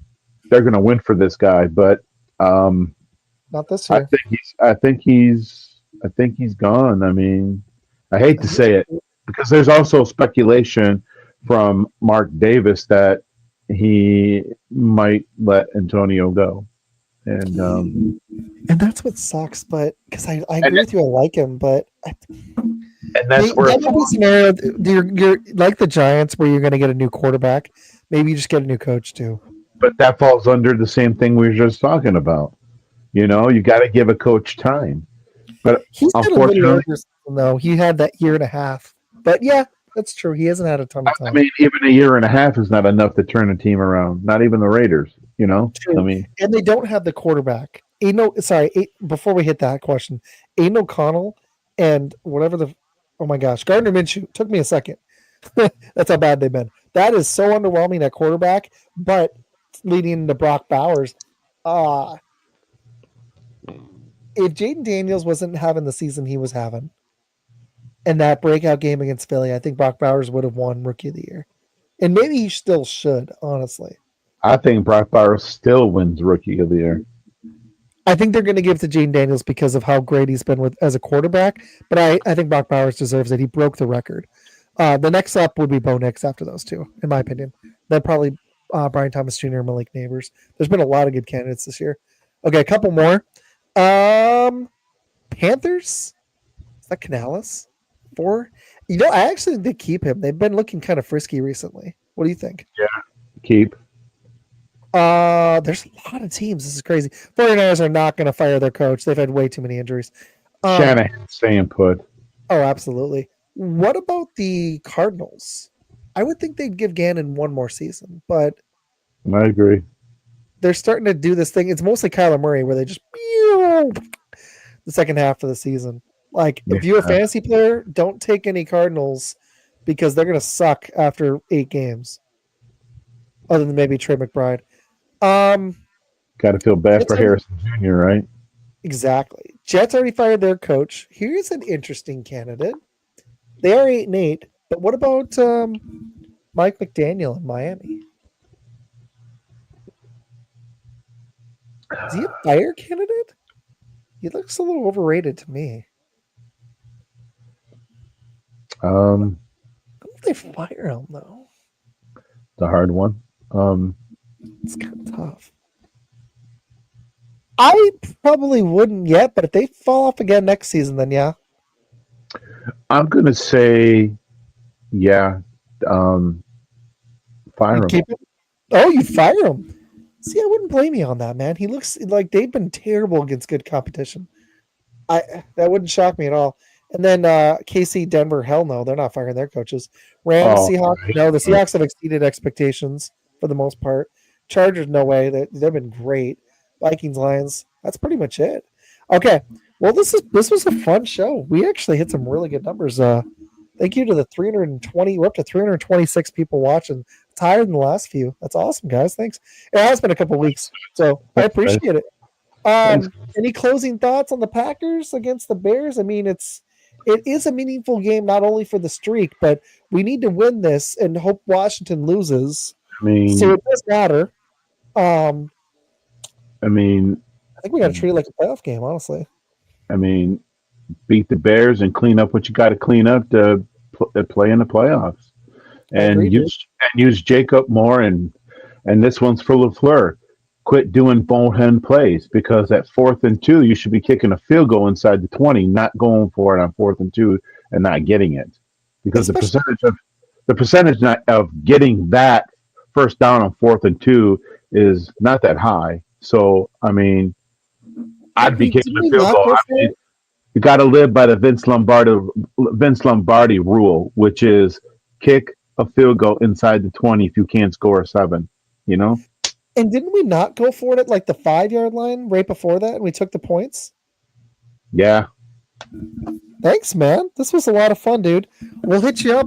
they're going to win for this guy, but not this year. I think he's gone. I mean, I hate to say it because there's also speculation from Mark Davis that he might let Antonio go, and that's what sucks. But because I agree with you, I like him, but and that's where scenario you're like the Giants where you're going to get a new quarterback. Maybe you just get a new coach too. But that falls under the same thing we were just talking about. You got to give a coach time. But he's unfortunately, though he had that year and a half. But yeah, that's true. He hasn't had a ton of time. I mean, even a year and a half is not enough to turn a team around. Not even the Raiders. True. I mean, and they don't have the quarterback. Before we hit that question, Aiden O'Connell and whatever oh my gosh, Gardner Minshew. Took me a second. That's how bad they've been. That is so underwhelming at quarterback, but leading into Brock Bowers. If Jaden Daniels wasn't having the season he was having and that breakout game against Philly, I think Brock Bowers would have won Rookie of the Year. And maybe he still should, honestly. I think Brock Bowers still wins Rookie of the Year. I think they're going to give it to Jane Daniels because of how great he's been with as a quarterback. But I think Brock Bowers deserves it. He broke the record. The next up would be Bo Nix after those two, in my opinion. Then probably Brian Thomas Jr. and Malik Neighbors. There's been a lot of good candidates this year. Okay, a couple more. Panthers. Is that Canales? Four. I actually did keep him. They've been looking kind of frisky recently. What do you think? Yeah, keep There's a lot of teams. This is crazy. 49ers are not going to fire their coach. They've had way too many injuries. Um, Shanahan staying put. oh, absolutely. What about the Cardinals? I would think they'd give Gannon one more season, but I agree. they're starting to do this thing. It's mostly Kyler Murray where they just the second half of the season. Like, Yeah, if you're a fantasy player, don't take any Cardinals because they're going to suck after 8 games, other than maybe Trey McBride. Um, got to feel bad Jets for already, Harrison Jr. Right? exactly. Jets already fired their coach. Here's an interesting candidate. They are 8-8, but what about Mike McDaniel in Miami? Is he a fire candidate? He looks a little overrated to me. Um, I don't know if they fire him though. the hard one. It's kind of tough. I probably wouldn't yet, but if they fall off again next season, then yeah, I'm gonna say, yeah, um, fire you'd him. keep it. Oh, you'd fire him. See, I wouldn't blame you on that, man. He looks like they've been terrible against good competition. I That wouldn't shock me at all. And then KC, Denver, hell no, they're not firing their coaches. Rams, Oh, Seahawks, right, no, the right. Seahawks have exceeded expectations for the most part. Chargers, no way, they've been great. Vikings, Lions, that's pretty much it. Okay, well this was a fun show. We actually hit some really good numbers. Thank you to the 320. We're up to 326 people watching. It's higher than the last few. That's awesome, guys. Thanks. It has been a couple weeks, so I Thanks, guys. appreciate it. Thanks. Any closing thoughts on the Packers against the Bears? I mean, it is a meaningful game not only for the streak, but we need to win this and hope Washington loses. I So mean, it does matter. Um, I mean, I think we got to treat it like a playoff game, honestly. I mean, beat the Bears and clean up what you got to clean up to play in the playoffs, I agree, and dude. use Jacob more, and this one's for Lafleur. Quit doing bonehead plays because at 4th and 2, you should be kicking a field goal inside the 20, not going for it on 4th and 2 and not getting it, because Especially, the percentage of getting that first down on 4th and 2 is not that high. So I mean, did I'd be kicking did a we field not goal. go I for mean, it? you got to live by the Vince Lombardi rule, which is kick a field goal inside the 20 if you can't score a 7. You know? And didn't we not go for it at like the 5 yard line right before that, and we took the points? Yeah. Thanks, man. This was a lot of fun, dude. We'll hit you up.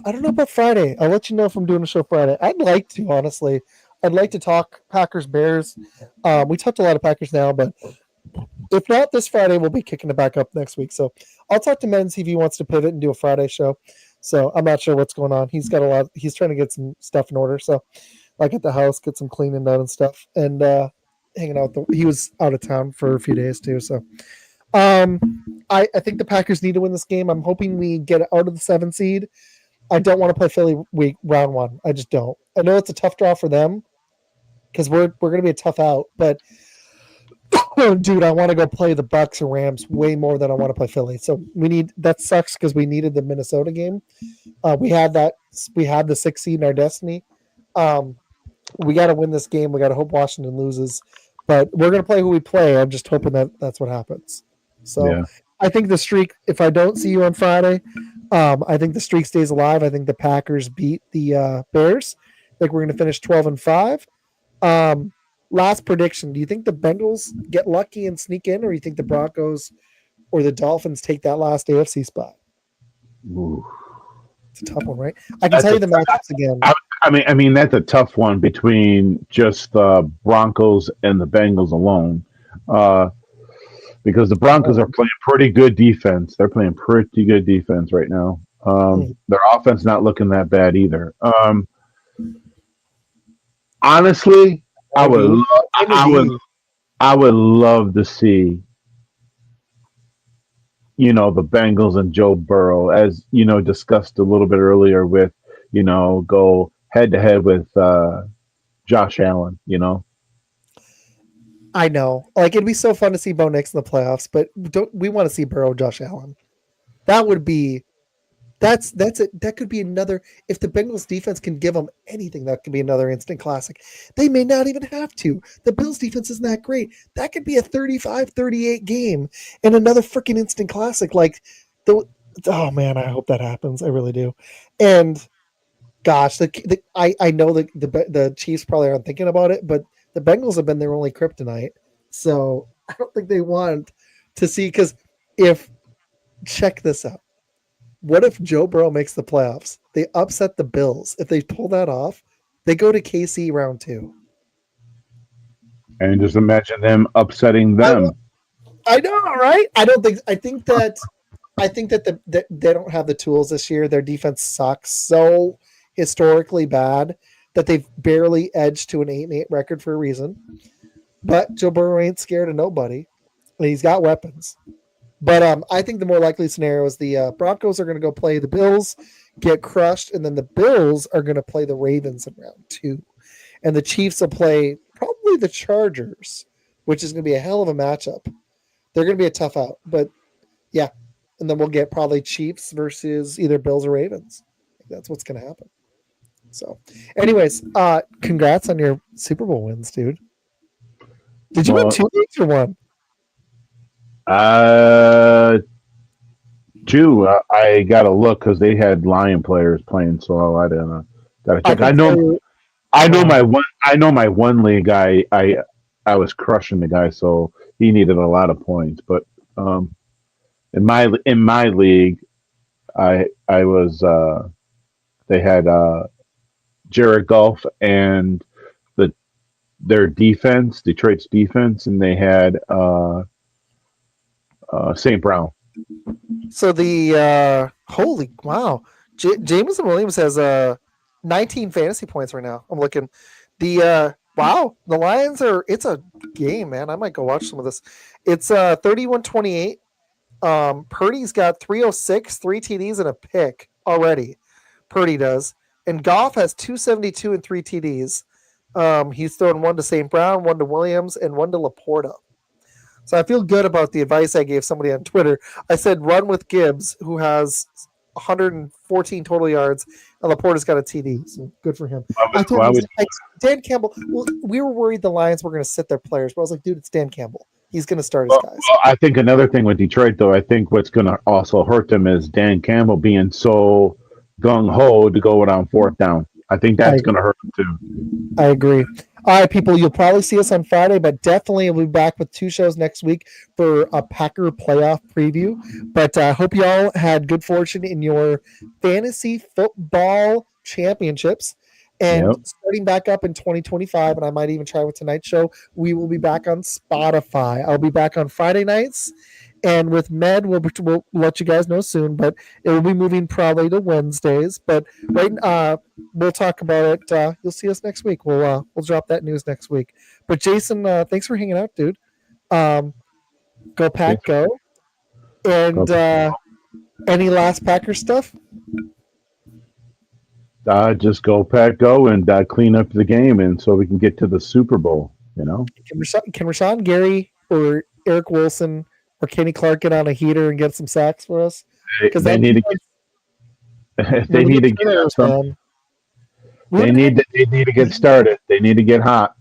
I don't know about Friday. I'll let you know if I'm doing a show Friday. I'd like to, honestly. I'd like to talk Packers Bears. We talked a lot of Packers now, but if not this Friday, we'll be kicking it back up next week. So I'll talk to Men, see if he wants to pivot and do a Friday show. So I'm not sure what's going on. He's got a lot. He's trying to get some stuff in order. So like at the house, get some cleaning done and stuff, and hanging out. He was out of town for a few days too. So I think the Packers need to win this game. I'm hoping we get out of the 7 seed. I don't want to play Philly week round 1. I just don't. I know it's a tough draw for them because we're going to be a tough out, but dude, I want to go play the Bucks or Rams way more than I want to play Philly. So that sucks because we needed the Minnesota game. We had the 6 seed in our destiny. We got to win this game. We got to hope Washington loses, but we're going to play who we play. I'm just hoping that that's what happens. So Yeah. I think the streak. If I don't see you on Friday, I think the streak stays alive. I think the Packers beat the Bears. I think we're going to finish 12-5. Um, Last prediction: do you think the Bengals get lucky and sneak in, or you think the Broncos or the Dolphins take that last AFC spot? Ooh. It's a tough one, right? I can That's tell a, you the matchups again. I, I mean, that's a tough one between just the Broncos and the Bengals alone, uh, because the Broncos are playing pretty good defense. They're playing pretty good defense right now. Their offense not looking that bad either. Honestly, I more, would, dude. lo- Same as I would, you. I would love to see, the Bengals and Joe Burrow, as discussed a little bit earlier, with go head to head with Josh Allen. I know. Like it'd be so fun to see Bo Nix in the playoffs, but don't we want to see Burrow, Josh Allen? That would be that's it. That could be another. If the Bengals defense can give them anything, that could be another instant classic. They may not even have to. The Bills defense isn't that great. That could be a 35-38 game and another freaking instant classic. Like the oh man, I hope that happens. I really do. And gosh, I know the Chiefs probably aren't thinking about it, but the Bengals have been their only kryptonite. So I don't think they want to see because if check this out. What if Joe Burrow makes the playoffs? They upset the Bills. If they pull that off, they go to KC round two. And just imagine them upsetting I, them. I know, right? I don't think. I think that that they don't have the tools this year. Their defense sucks so historically bad that they've barely edged to an 8-8 record for a reason. But Joe Burrow ain't scared of nobody, and he's got weapons. But I think the more likely scenario is the Broncos are going to go play the Bills, get crushed, and then the Bills are going to play the Ravens in round two, and the Chiefs will play probably the Chargers, which is going to be a hell of a matchup. They're going to be a tough out, but yeah, and then we'll get probably Chiefs versus either Bills or Ravens. That's what's going to happen. So, anyways, congrats on your Super Bowl wins, dude. Did you win Well, 2 games or one? uh, two. I got to look because they had Lion players playing, so I don't know. Got to I check. can tell you. I know Uh, my one. I know my one league. I was crushing the guy, so he needed a lot of points. But um, in my league, I was they had Jared Goff and the their defense, Detroit's defense, and they had St. Brown. So the holy wow, Jameson Williams has 19 fantasy points right now. I'm looking. The wow, the Lions are. It's a game, man. I might go watch some of this. It's 31-28. Purdy's got 306, 3 TDs and a pick already. Purdy does, and Goff has 272 and 3 TDs. He's thrown one to St. Brown, one to Williams, and one to Laporta. So I feel good about the advice I gave somebody on Twitter. I said run with Gibbs, who has 114 total yards, and Laporta's got a TD. So good for him. I told Why him, would Dan Campbell. Well, we were worried the Lions were going to sit their players, but I was like, dude, it's Dan Campbell. He's going to start his guys. I think another thing with Detroit, though, I think what's going to also hurt them is Dan Campbell being so gung ho to go on fourth down. I think that's going to hurt them too. I agree. All right, people, you'll probably see us on Friday, but definitely we'll be back with 2 shows next week for a Packer playoff preview. But I hope you all had good fortune in your fantasy football championships. And Yep. starting back up in 2025, and I might even try with tonight's show, we will be back on Spotify. I'll be back on Friday nights. And with Med, we'll let you guys know soon, but it will be moving probably to Wednesdays. But right, we'll talk about it. You'll see us next week. We'll drop that news next week. But Jason, thanks for hanging out, dude. Go Pack, Thanks. go! And any last Packer stuff? Just go pack, go, and clean up the game, and so we can get to the Super Bowl. Can Rashawn Gary or Eric Wilson or Kenny Clark get on a heater and get some sacks for us? Because They need to get. They need to get some. They need to get started. They need to get hot.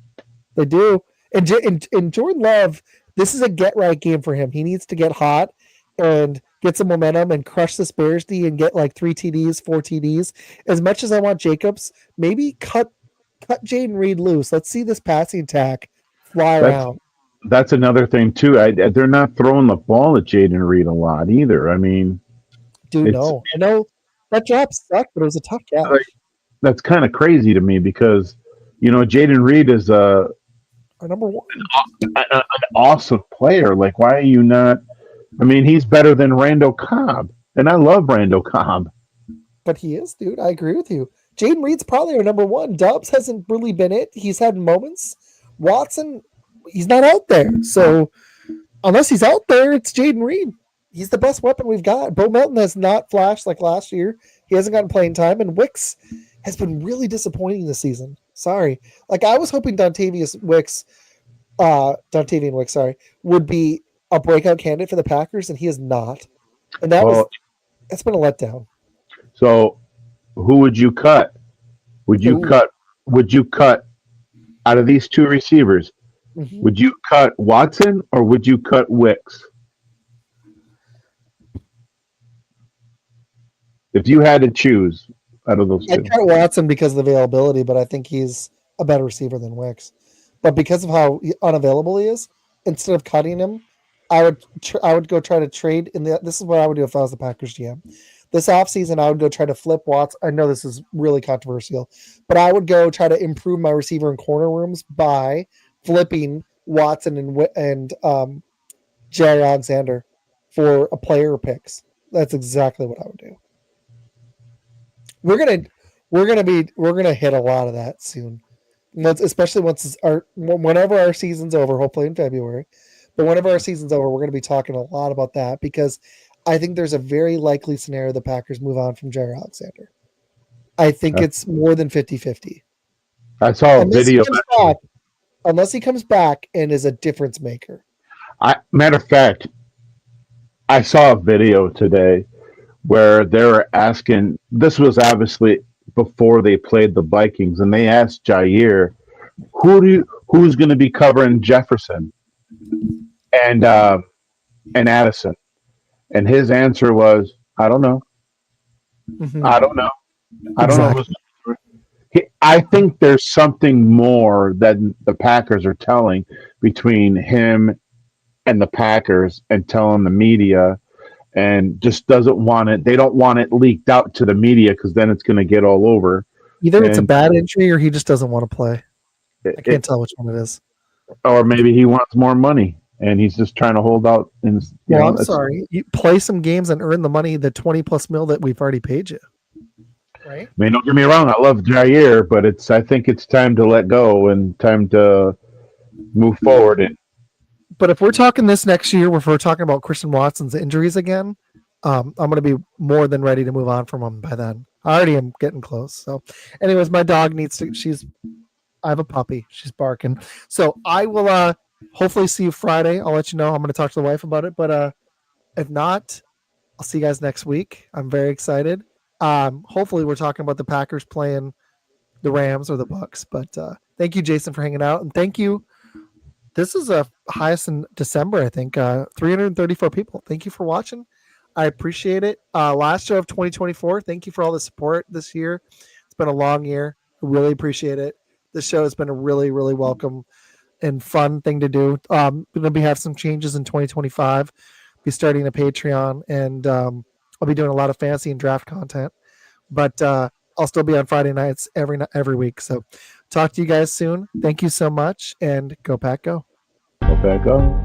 They do. And Jordan Love, this is a get right game for him. He needs to get hot and get some momentum and crush this Bears D and get like 3 TDs, 4 TDs. As much as I want Jacobs, maybe cut Jaden Reed loose. Let's see this passing attack fly around. That's another thing too. They're not throwing the ball at Jaden Reed a lot either. I mean, Dude, no. I know that drop sucked, but it was a tough catch. That's kind of crazy to me because Jaden Reed is Our number one. an awesome player. Like, why are you not? I mean, he's better than Randall Cobb, and I love Randall Cobb. But he is, dude. I agree with you. Jaden Reed's probably our number one. Dubs hasn't really been it. He's had moments, Watson, he's not out there. So unless he's out there, it's Jaden Reed. He's the best weapon we've got. Bo Melton has not flashed like last year. He hasn't gotten playing time, and Wicks has been really disappointing this season. Sorry, like I was hoping Dontavian Wicks, sorry, would be a breakout candidate for the Packers, and he is not. And Well, that's been a letdown. so who would you cut? Would you Ooh. cut? Would you cut out of these two receivers? Mm-hmm. Would you cut Watson or would you cut Wicks? If you had to choose out of those I two, cut Watson because of the availability, but I think he's a better receiver than Wicks. But because of how unavailable he is, instead of cutting him, I would go try to trade in the. This is what I would do if I was the Packers GM. This offseason, I would go try to flip Watts. I know this is really controversial, but I would go try to improve my receiver and corner rooms by flipping Watson and Jerry Alexander for a player picks. That's exactly what I would do. We're gonna we're gonna hit a lot of that soon. Especially whenever our season's over, hopefully in February. But whenever our season's over, we're going to be talking a lot about that because I think there's a very likely scenario the Packers move on from Jair Alexander. I think I, it's more than 50-50. I saw a Unless he video comes actually. back, unless he comes back and is a difference maker. Matter of fact, I saw a video today where they were asking. This was obviously before they played the Vikings, and they asked Jair, who's going to be covering Jefferson and uh, and Addison, and his answer was, I don't know, Mm-hmm. I don't know, I don't know who's. Exactly. I think there's something more than the Packers are telling between him and the Packers and telling the media, and just doesn't want it. They don't want it leaked out to the media because then it's going to get all over. Either it's a And bad injury or he just doesn't want to play. I it, can't tell which one it is. or maybe he wants more money and he's just trying to hold out. And Well, I'm it's, sorry. You play some games and earn the money, the 20 plus mil that we've already paid you. Right? I mean, don't get me wrong. I love Jair, but I think it's time to let go and time to move forward. And But if we're talking this next year, if we're talking about Christian Watson's injuries again, I'm going to be more than ready to move on from him by then. I already am getting close. So, anyways, my dog needs to. I have a puppy. She's barking. So I will hopefully see you Friday. I'll let you know. I'm going to talk to the wife about it. But if not, I'll see you guys next week. I'm very excited. Hopefully, we're talking about the Packers playing the Rams or the Bucks. But thank you, Jason, for hanging out, and thank you. This is a highest in December, I think. 334 people. Thank you for watching. I appreciate it. Last show of 2024. Thank you for all the support this year. It's been a long year. I really appreciate it. This show has been a really, really welcome and fun thing to do. Going to have some changes in 2025. Be starting a Patreon, and I'll be doing a lot of fantasy and draft content. But I'll still be on Friday nights every week. So talk to you guys soon. Thank you so much, and go Pack Go. go back up.